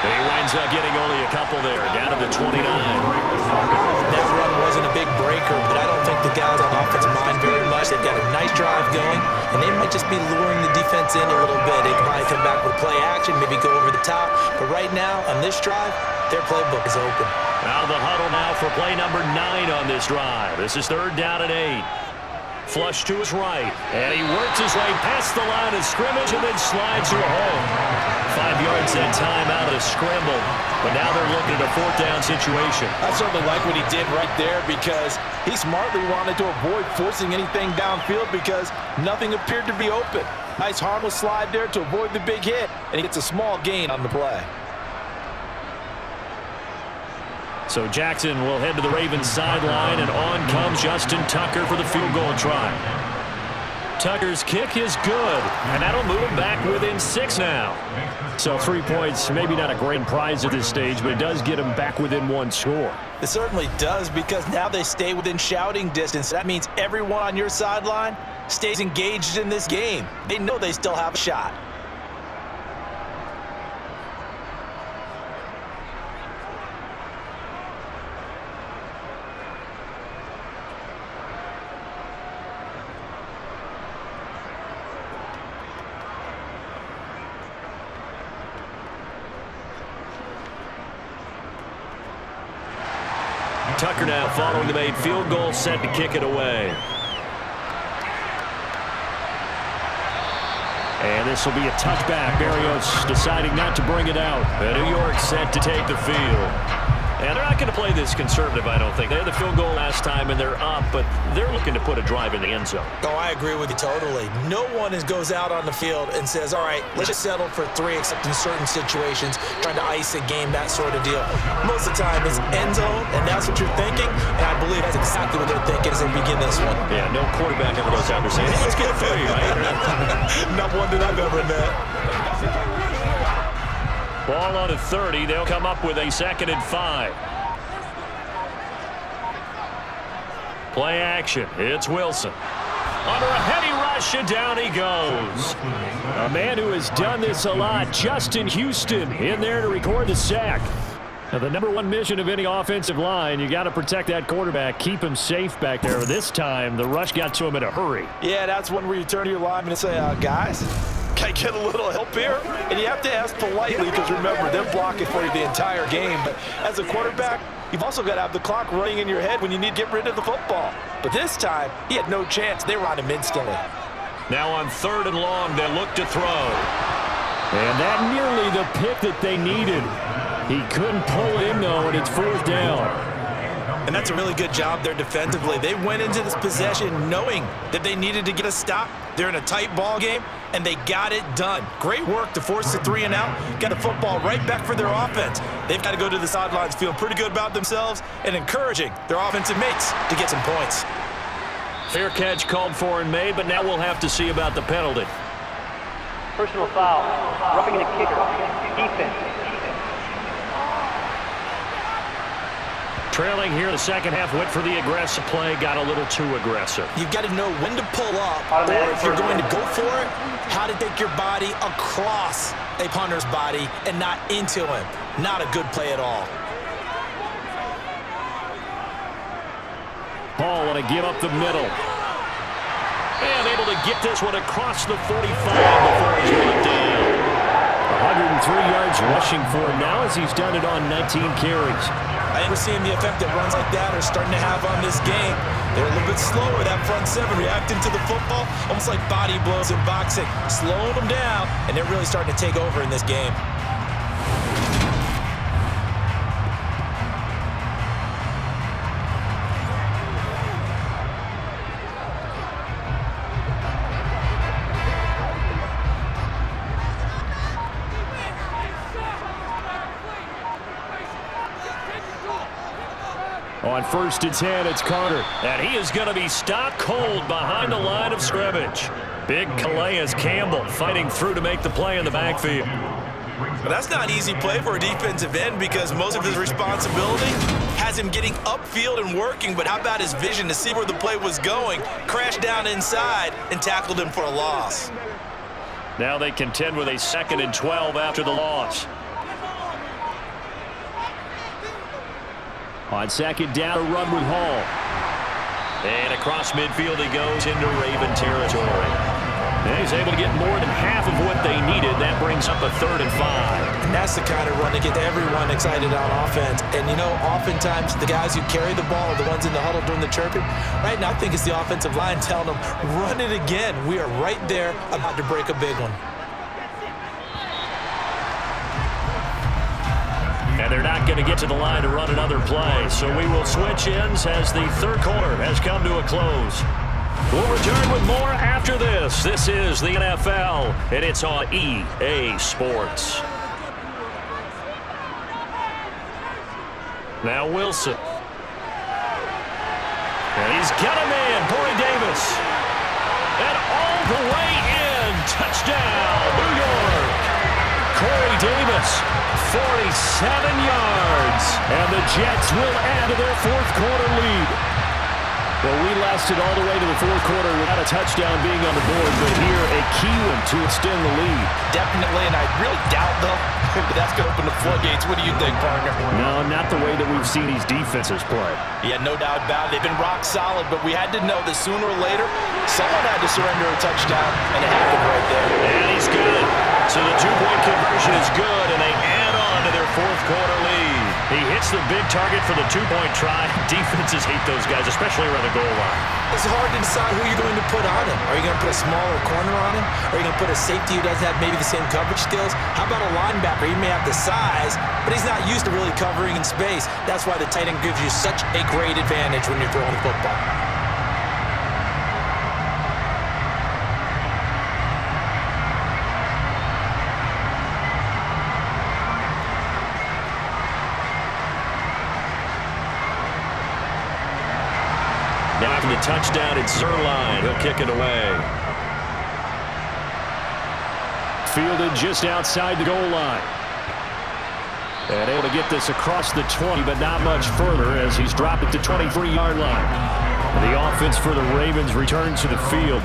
He winds up getting only a couple there, down to the 29. That run wasn't a big breaker, but I don't think the guys on offense mind very much. They've got a nice drive going, and they might just be luring the defense in a little bit. They can probably come back with play action, maybe go over the top. But right now, on this drive, their playbook is open. Out of the huddle now for play number 9 on this drive. This is 3rd down and 8. Flush to his right, and he works his way past the line of scrimmage and then slides to a home. 5 yards that time out of the scramble, but now they're looking at a 4th down situation. I certainly like what he did right there because he smartly wanted to avoid forcing anything downfield because nothing appeared to be open. Nice harmless slide there to avoid the big hit, and he gets a small gain on the play. So Jackson will head to the Ravens sideline, and on comes Justin Tucker for the field goal try. Tucker's kick is good, and that'll move him back within 6 now. So 3 points, maybe not a great prize at this stage, but it does get him back within 1 score. It certainly does because now they stay within shouting distance. That means everyone on your sideline stays engaged in this game. They know they still have a shot. Tucker now following the made field goal, set to kick it away. And this will be a touchback. Berrios deciding not to bring it out. New York set to take the field. And they're not going to play this conservative, I don't think. They had the field goal last time, and they're up, but they're looking to put a drive in the end zone. Oh, I agree with you totally. No one goes out on the field and says, all right, let's just settle for 3, except in certain situations, trying to ice a game, that sort of deal. Most of the time, it's end zone, and that's what you're thinking, and I believe that's exactly what they're thinking as they begin this one. Yeah, no quarterback ever goes out there saying, hey, let's get a 3, right? Not one that I've ever met. Ball on a 30. They'll come up with a 2nd and 5. Play action. It's Wilson. Under a heavy rush, and down he goes. A man who has done this a lot, Justin Houston, in there to record the sack. Now, the number one mission of any offensive line, you got to protect that quarterback, keep him safe back there. This time, the rush got to him in a hurry. Yeah, that's when you turn to your lineman and say, guys, can I get a little help here? And you have to ask politely because, remember, they're blocking for you the entire game. But as a quarterback, you've also got to have the clock running in your head when you need to get rid of the football. But this time, he had no chance. They were on him instantly. Now on 3rd and long, they look to throw. And that nearly the pick that they needed. He couldn't pull it in, though, and it's 4th down. And that's a really good job there defensively. They went into this possession knowing that they needed to get a stop. They're in a tight ball game, and they got it done. Great work to force the 3 and out, get the football right back for their offense. They've got to go to the sidelines feeling pretty good about themselves and encouraging their offensive mates to get some points. Fair catch called for and made, but now we'll have to see about the penalty. Personal foul. Roughing the kicker. Defense. Trailing here the second half, went for the aggressive play, got a little too aggressive. You've got to know when to pull up, or if you're going to go for it, how to take your body across a punter's body and not into him. Not a good play at all. Paul want to give up the middle. And able to get this one across the 45 before he's brought down. 103 yards rushing for him now as he's done it on 19 carries. I think we're seeing the effect that runs like that are starting to have on this game. They're a little bit slower, that front seven, reacting to the football, almost like body blows in boxing, slowing them down, and they're really starting to take over in this game. On 1st and 10, it's Carter. And he is going to be stopped cold behind the line of scrimmage. Big Calais Campbell fighting through to make the play in the backfield. But that's not an easy play for a defensive end because most of his responsibility has him getting upfield and working, but how about his vision to see where the play was going, crashed down inside, and tackled him for a loss. Now they contend with a 2nd and 12 after the loss. On 2nd down, a run with Hall. And across midfield he goes into Raven territory. And he's able to get more than half of what they needed. That brings up a 3rd and 5. And that's the kind of run to get everyone excited on offense. And, you know, oftentimes the guys who carry the ball are the ones in the huddle doing the chirping. Right now I think it's the offensive line telling them, run it again. We are right there about to break a big one. And they're not going to get to the line to run another play. So we will switch ends as the 3rd quarter has come to a close. We'll return with more after this. This is the NFL, and it's on EA Sports. Now Wilson. And he's got a man, Corey Davis. And all the way in. Touchdown, New York. Corey Davis, 47 yards. And the Jets will add to their 4th quarter lead. Well, we lasted all the way to the 4th quarter without a touchdown being on the board, but here a key one to extend the lead. Definitely, and I really doubt, though, but that's going to open the floodgates. What do you think, partner? No, not the way that we've seen these defenses play. Yeah, no doubt about it. They've been rock solid, but we had to know that sooner or later, someone had to surrender a touchdown, and it happened right there. And he's good. So the 2-point conversion is good, and they add on to their 4th quarter lead. He hits the big target for the 2-point try. Defenses hate those guys, especially around the goal line. It's hard to decide who you're going to put on him. Are you going to put a smaller corner on him? Are you going to put a safety who doesn't have maybe the same coverage skills? How about a linebacker? He may have the size, but he's not used to really covering in space. That's why the tight end gives you such a great advantage when you're throwing the football. After the touchdown, it's Zerline. He'll kick it away. Fielded just outside the goal line. And able to get this across the 20, but not much further as he's dropped it to 23-yard line. The offense for the Ravens returns to the field.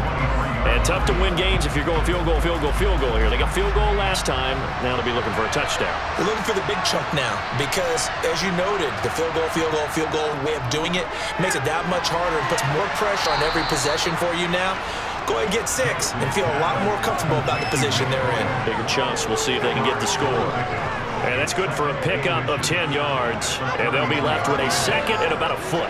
And tough to win games if you're going field goal, field goal, field goal here. They got field goal last time. Now they'll be looking for a touchdown. They're looking for the big chunk now because, as you noted, the field goal way of doing it makes it that much harder and puts more pressure on every possession for you now. Go ahead and get 6 and feel a lot more comfortable about the position they're in. Bigger chunks. We'll see if they can get the score. And that's good for a pickup of 10 yards. And they'll be left with a second and about a foot.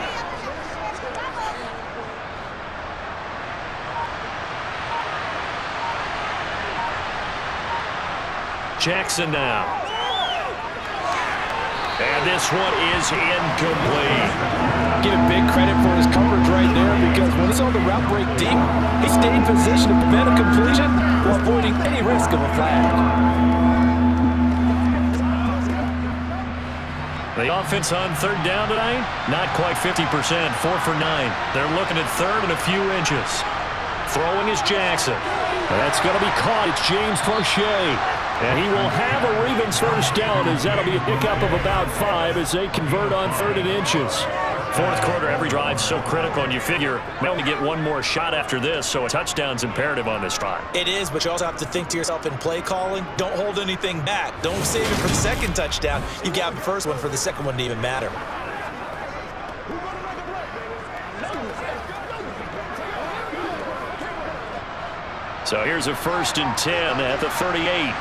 Jackson now. And this one is incomplete. Give him big credit for his coverage right there because when he saw the route break deep, he stayed in position to prevent a completion while avoiding any risk of a flag. The offense on third down tonight, not quite 50%, 4 for 9. They're looking at third and a few inches. Throwing is Jackson. That's going to be caught. It's James Prochet. And he will have a Ravens first down as that'll be a pickup of about 5 as they convert on third and inches. Fourth quarter, every drive so critical, and you figure they only get one more shot after this, so a touchdown's imperative on this drive. It is, but you also have to think to yourself in play calling, don't hold anything back. Don't save it for the second touchdown. You got the first one for the second one to even matter. So here's a 1st and 10 at the 38.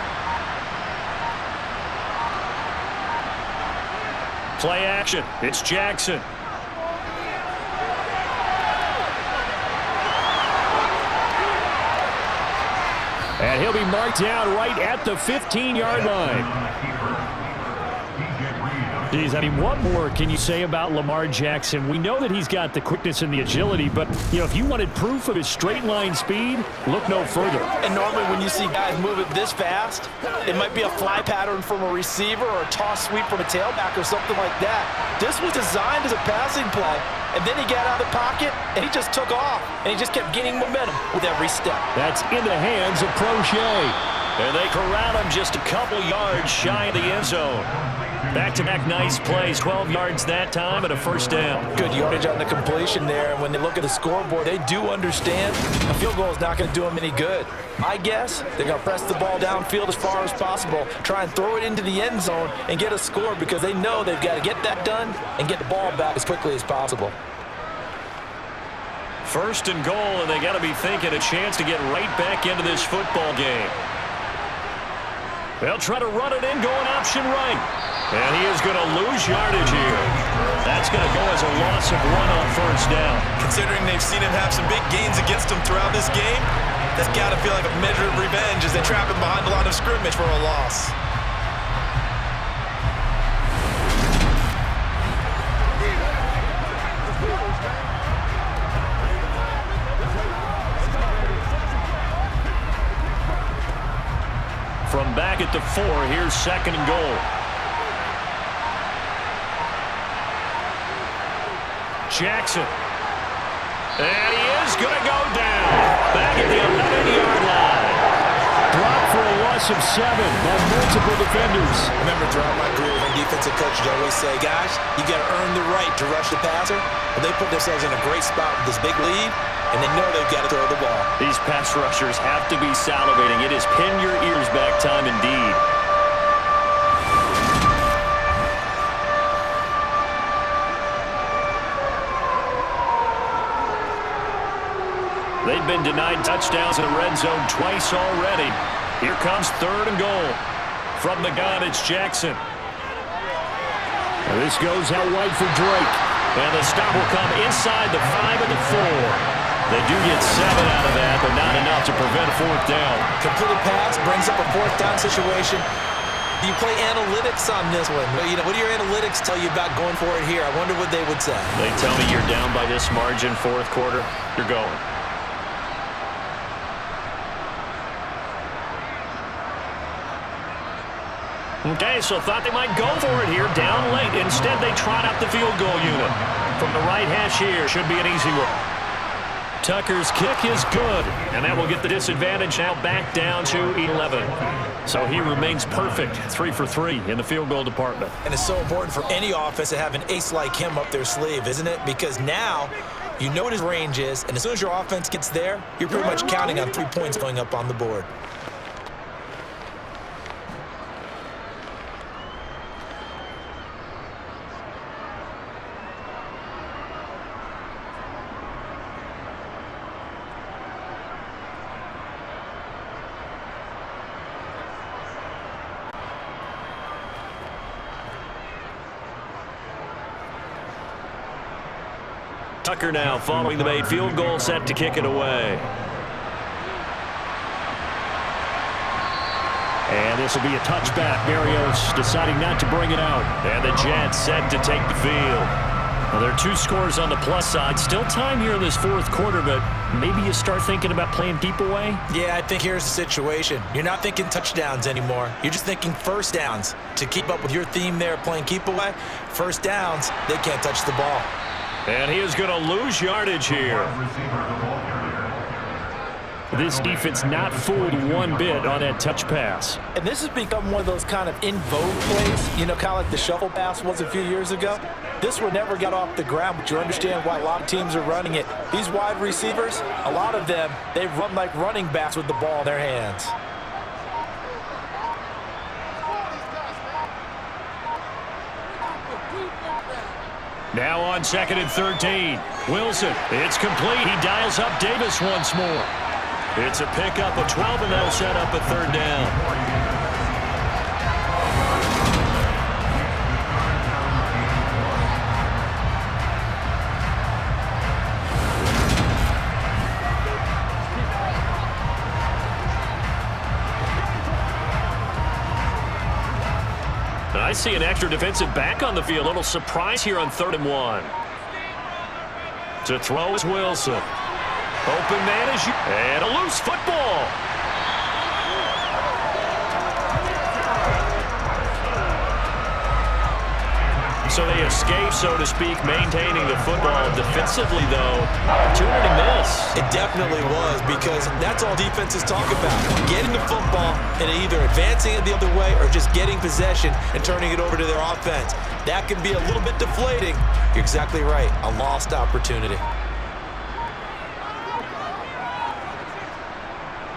Play action. It's Jackson. And he'll be marked down right at the 15-yard line. Geez, I mean, what more can you say about Lamar Jackson? We know that he's got the quickness and the agility, but, you know, if you wanted proof of his straight-line speed, look no further. And normally when you see guys move it this fast, it might be a fly pattern from a receiver or a toss sweep from a tailback or something like that. This was designed as a passing play, and then he got out of the pocket, and he just took off, and he just kept gaining momentum with every step. That's in the hands of Prochet. And they corral him just a couple yards shy of the end zone. Back-to-back nice plays, 12 yards that time and a first down. Good yardage on the completion there, and when they look at the scoreboard, they do understand a field goal is not going to do them any good. I guess they're going to press the ball downfield as far as possible, try and throw it into the end zone and get a score because they know they've got to get that done and get the ball back as quickly as possible. 1st and goal, and they got to be thinking a chance to get right back into this football game. They'll try to run it in, going option right. And he is going to lose yardage here. That's going to go as a loss of 1 on first down. Considering they've seen him have some big gains against them throughout this game, that's got to feel like a measure of revenge as they trap him behind a line of scrimmage for a loss. From back at the 4, here's 2nd and goal. Jackson. And he is going to go down. Back at the 11-yard line. Dropped for a loss of 7 by multiple defenders. Remember, throughout my career, when defensive coaches always say, guys, you got to earn the right to rush the passer. Well, they put themselves in a great spot with this big lead, and they know they've got to throw the ball. These pass rushers have to be salivating. It is pin your ears back time indeed. They've been denied touchdowns in the red zone twice already. Here comes 3rd and goal. From the gun, it's Jackson. And this goes out wide for Drake. And the stop will come inside the 5 and the 4. They do get 7 out of that, but not enough to prevent a 4th down. Completed pass brings up a 4th down situation. Do you play analytics on this one? You know, what do your analytics tell you about going for it here? I wonder what they would say. They tell me you're down by this margin, 4th quarter, you're going. Okay, so thought they might go for it here, down late. Instead, they trot out the field goal unit. From the right hash here, should be an easy one. Tucker's kick is good, and that will get the disadvantage now back down to 11. So he remains perfect, 3 for 3 in the field goal department. And it's so important for any offense to have an ace like him up their sleeve, isn't it? Because now You know what his range is, and as soon as your offense gets there, you're pretty much counting on 3 points going up on the board. Tucker now following the made field goal, set to kick it away. And this will be a touchback. Berrios deciding not to bring it out. And the Jets set to take the field. Well, there are 2 scores on the plus side. Still time here in this fourth quarter, but maybe you start thinking about playing keep away? Yeah, I think here's the situation. You're not thinking touchdowns anymore. You're just thinking first downs. To keep up with your theme there, playing keep away, first downs, they can't touch the ball. And he is going to lose yardage here. This defense not fooled one bit on that touch pass. And this has become one of those kind of in vogue plays, you know, kind of like the shuffle pass was a few years ago. This one never got off the ground, but you understand why a lot of teams are running it. These wide receivers, a lot of them, they run like running backs with the ball in their hands. Now on 2nd and 13. Wilson, it's complete. He dials up Davis once more. It's a pickup of 12, and that'll set up a 3rd down. I see an extra defensive back on the field. A little surprise here on 3rd and 1. To throw is Wilson. Open man is and a loose football. So they escape, so to speak, maintaining the football. Defensively, though, opportunity miss. It definitely was, because that's all defenses talk about. Getting the football and either advancing it the other way or just getting possession and turning it over to their offense. That can be a little bit deflating. You're exactly right. A lost opportunity.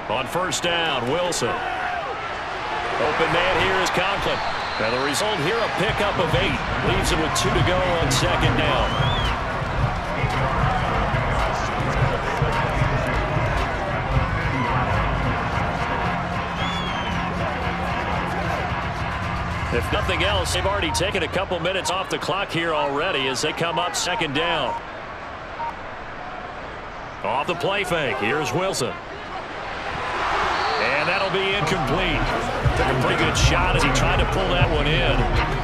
On 1st down, Wilson. Open man here is Conklin. And the result here, a pickup of 8. Leaves him with 2 to go on 2nd down. If nothing else, they've already taken a couple minutes off the clock here already as they come up 2nd down. Off the play fake, here's Wilson. And that'll be incomplete. Took a pretty good shot as he tried to pull that one in.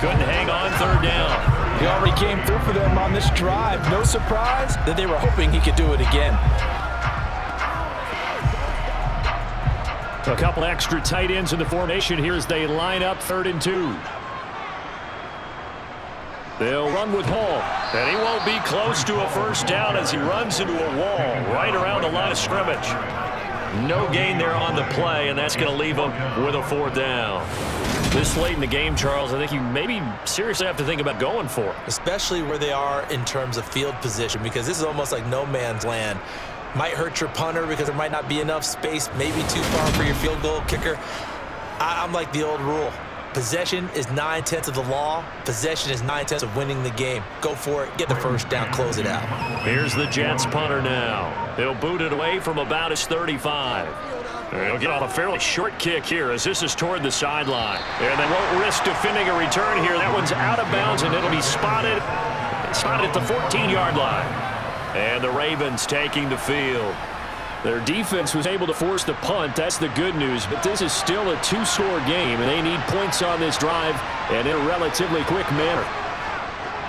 Couldn't hang on 3rd down. He already came through for them on this drive. No surprise that they were hoping he could do it again. A couple extra tight ends in the formation here as they line up 3rd and 2. They'll run with Hall. And he won't be close to a 1st down as he runs into a wall right around the line of scrimmage. No gain there on the play, and that's going to leave him with a 4th down. This late in the game, Charles, I think you maybe seriously have to think about going for it. Especially where they are in terms of field position, because this is almost like no man's land. Might hurt your punter because there might not be enough space, maybe too far for your field goal kicker. I'm like the old rule. Possession is 9/10 of the law. Possession is 9/10 of winning the game. Go for it. Get the 1st down. Close it out. Here's the Jets punter now. He'll boot it away from about his 35. He'll get off a fairly short kick here as this is toward the sideline. And they won't risk defending a return here. That one's out of bounds, and it'll be spotted at the 14-yard line. And the Ravens taking the field. Their defense was able to force the punt. That's the good news. But this is still a 2-score game, and they need points on this drive and in a relatively quick manner.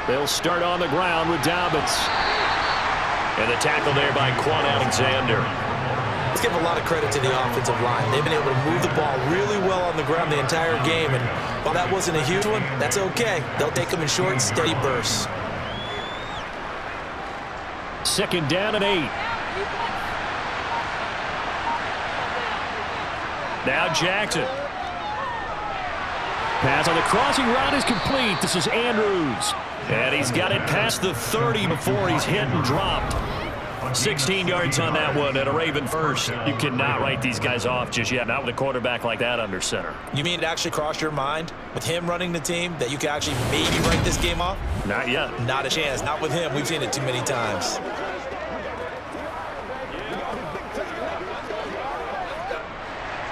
They'll start on the ground with Dobbins. And the tackle there by Quan Alexander. Let's give a lot of credit to the offensive line. They've been able to move the ball really well on the ground the entire game. And while that wasn't a huge one, that's okay. They'll take them in short, steady bursts. 2nd down and 8. Now Jackson. Pass on the crossing route is complete. This is Andrews. And he's got it past the 30 before he's hit and dropped. 16 yards on that one and a Raven first. You cannot write these guys off just yet, not with a quarterback like that under center. You mean it actually crossed your mind with him running the team that you could actually maybe write this game off? Not yet. Not a chance. Not with him. We've seen it too many times.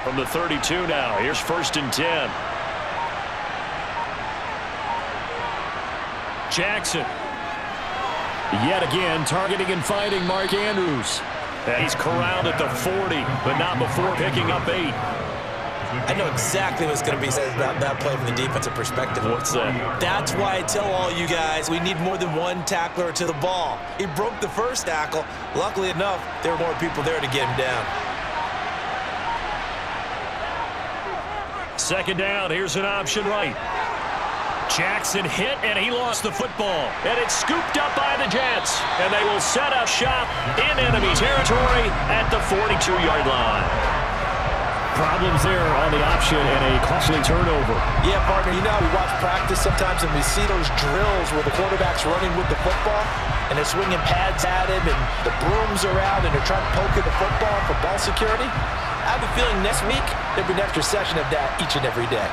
From the 32 now, here's 1st and 10. Jackson. Yet again, targeting and finding Mark Andrews. And he's corralled at the 40, but not before picking up 8. I know exactly what's going to be said about that play from the defensive perspective. What's that? That's why I tell all you guys we need more than one tackler to the ball. He broke the first tackle. Luckily enough, there were more people there to get him down. 2nd down, here's an option right. Jackson hit, and he lost the football. And it's scooped up by the Jets. And they will set up shop in enemy territory at the 42-yard line. Problems there on the option and a costly turnover. Yeah, partner, you know, we watch practice sometimes and we see those drills where the quarterback's running with the football and they're swinging pads at him and the brooms are out and they're trying to poke at the football for ball security. I have a feeling next week there'll be an extra session of that each and every day.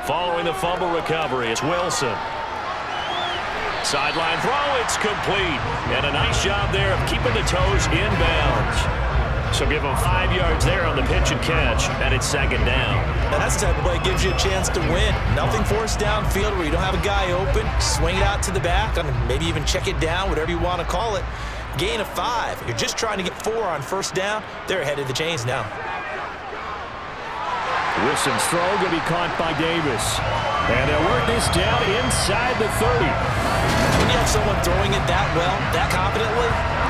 Following the fumble recovery, it's Wilson. Sideline throw, it's complete. And a nice job there of keeping the toes in bounds. So give him 5 yards there on the pitch and catch, and it's 2nd down. Now that's the type of play that gives you a chance to win. Nothing forced downfield where you don't have a guy open. Swing it out to the back, and maybe even check it down, whatever you want to call it. Gain of 5. You're just trying to get 4 on 1st down. They're ahead of the chains now. Wilson's throw going to be caught by Davis. And they'll work this down inside the 30. When you have someone throwing it that well, that confidently,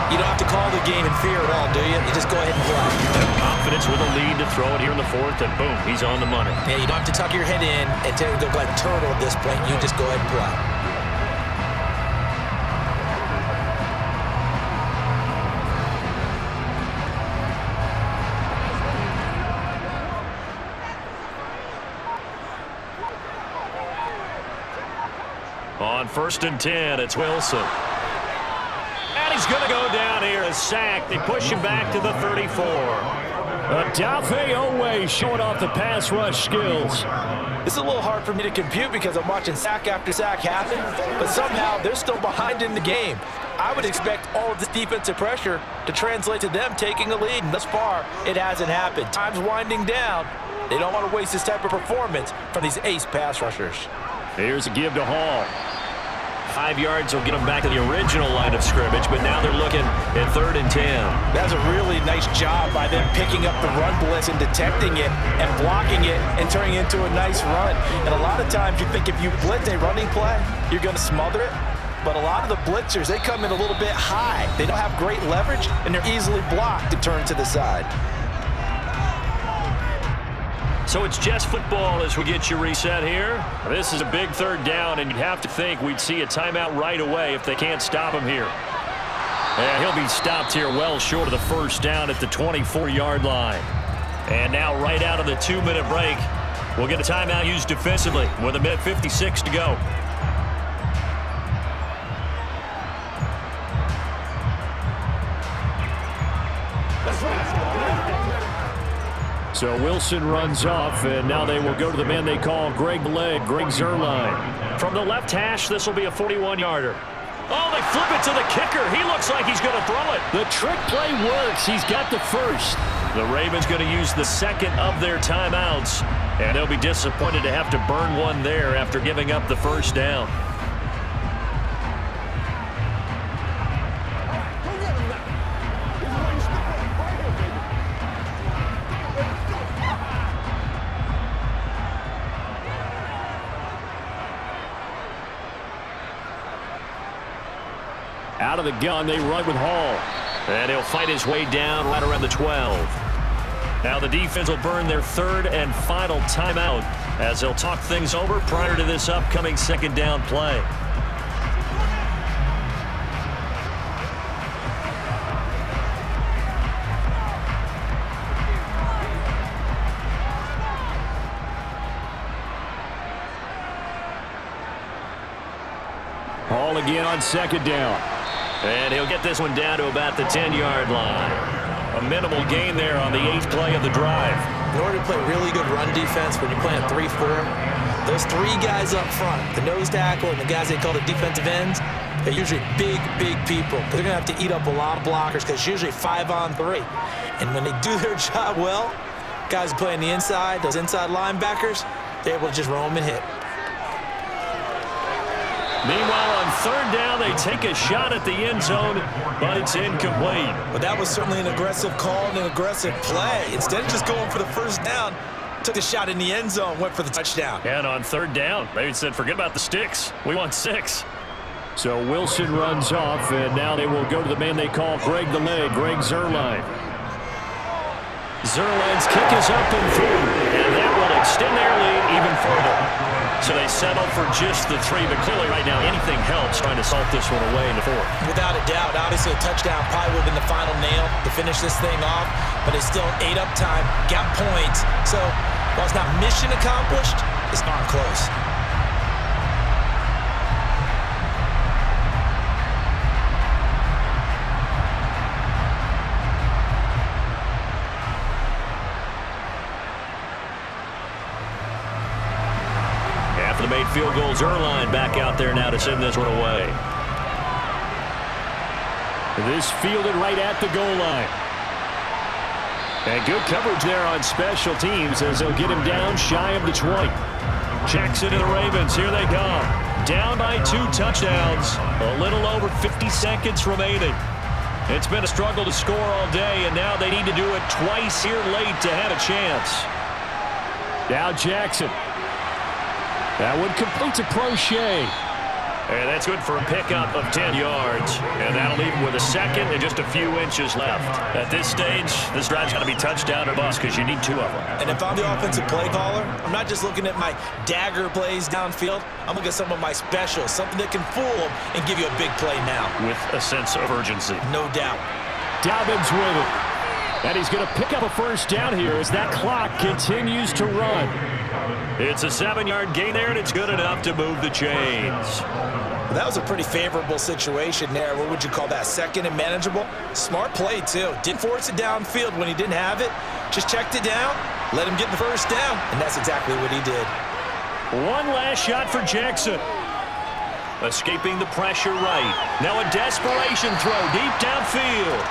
you don't have to call the game in fear at all, do you? You just go ahead and play. Confidence with a lead to throw it here in the 4th, and boom, he's on the money. Yeah, you don't have to tuck your head in and go like a turtle at this point. You just go ahead and play. On 1st and 10, it's Wilson. And he's going to go down here, a sack. They push him back to the 34. Adafe Owe showing off the pass rush skills. This is a little hard for me to compute because I'm watching sack after sack happen, but somehow they're still behind in the game. I would expect all of this defensive pressure to translate to them taking a lead, and thus far, it hasn't happened. Time's winding down. They don't want to waste this type of performance from these ace pass rushers. Here's a give to Hall. 5 yards will get them back to the original line of scrimmage, but now they're looking at 3rd and 10. That's a really nice job by them picking up the run blitz and detecting it and blocking it and turning it into a nice run. And a lot of times you think if you blitz a running play, you're going to smother it. But a lot of the blitzers, they come in a little bit high. They don't have great leverage, and they're easily blocked to turn to the side. So it's just football as we get you reset here. This is a big 3rd down, and you'd have to think we'd see a timeout right away if they can't stop him here. And he'll be stopped here well short of the 1st down at the 24-yard line. And now right out of the 2-minute break, we'll get a timeout used defensively with 1:56 to go. So Wilson runs off, and now they will go to the man they call Greg Zuerlein. From the left hash, this will be a 41-yarder. Oh, they flip it to the kicker. He looks like he's going to throw it. The trick play works. He's got the 1st. The Ravens going to use the 2nd of their timeouts, and they'll be disappointed to have to burn one there after giving up the 1st down. Out of the gun, they run with Hall. And he'll fight his way down right around the 12. Now the defense will burn their 3rd and final timeout as they'll talk things over prior to this upcoming 2nd down play. ball again on second down. And he'll get this one down to about the 10-yard line. A minimal gain there on the 8th play of the drive. In order to play really good run defense when you're playing 3-4, those three guys up front, the nose tackle and the guys they call the defensive ends, they're usually big, big people. They're going to have to eat up a lot of blockers because it's usually 5-on-3. And when they do their job well, guys who play on the inside, those inside linebackers, they're able to just roam and hit. Meanwhile, on third down, they take a shot at the end zone, but it's incomplete. But that was certainly an aggressive call and an aggressive play. Instead of just going for the first down, took a shot in the end zone, went for the touchdown. And on third down, they said, forget about the sticks. We want 6. So Wilson runs off, and now they will go to the man they call Greg the Leg, Greg Zuerlein. Zuerlein's kick is up and through, and that will extend their lead even further. So they settle for just the 3, but clearly right now anything helps trying to salt this one away in the 4th. Without a doubt, obviously a touchdown probably would have been the final nail to finish this thing off, but it's still 8 up time, got points. So while it's not mission accomplished, it's darn close. After the made field goal, Zuerlein back out there now to send this one away. This fielded right at the goal line. And good coverage there on special teams as they'll get him down shy of the 20. Jackson and the Ravens, here they come. Down by 2 touchdowns. A little over 50 seconds remaining. It's been a struggle to score all day, and now they need to do it twice here late to have a chance. Now Jackson. That one complete to Crochet. And that's good for a pickup of 10 yards. And that'll leave him with a second and just a few inches left. At this stage, this drive's got to be touchdown or bust because you need 2 of them. And if I'm the offensive play caller, I'm not just looking at my dagger plays downfield. I'm looking at some of my specials, something that can fool them and give you a big play now. With a sense of urgency. No doubt. Dobbins with it. And he's going to pick up a first down here as that clock continues to run. It's a 7-yard gain there, and it's good enough to move the chains. That was a pretty favorable situation there. What would you call that? Second and manageable? Smart play, too. Didn't force it downfield when he didn't have it. Just checked it down, let him get the first down, and that's exactly what he did. One last shot for Jackson. Escaping the pressure right. Now a desperation throw deep downfield.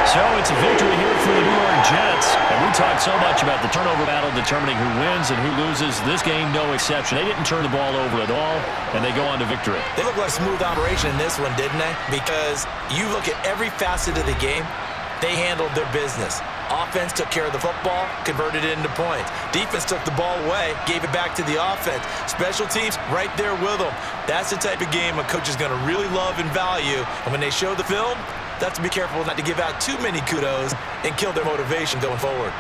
So it's a victory here for the New York Jets. And we talked so much about the turnover battle determining who wins and who loses. This game, no exception. They didn't turn the ball over at all, and they go on to victory. They look like a smooth operation in this one, didn't they? Because you look at every facet of the game, they handled their business. Offense took care of the football, converted it into points. Defense took the ball away, gave it back to the offense. Special teams right there with them. That's the type of game a coach is going to really love and value. And when they show the film, they have to be careful not to give out too many kudos and kill their motivation going forward.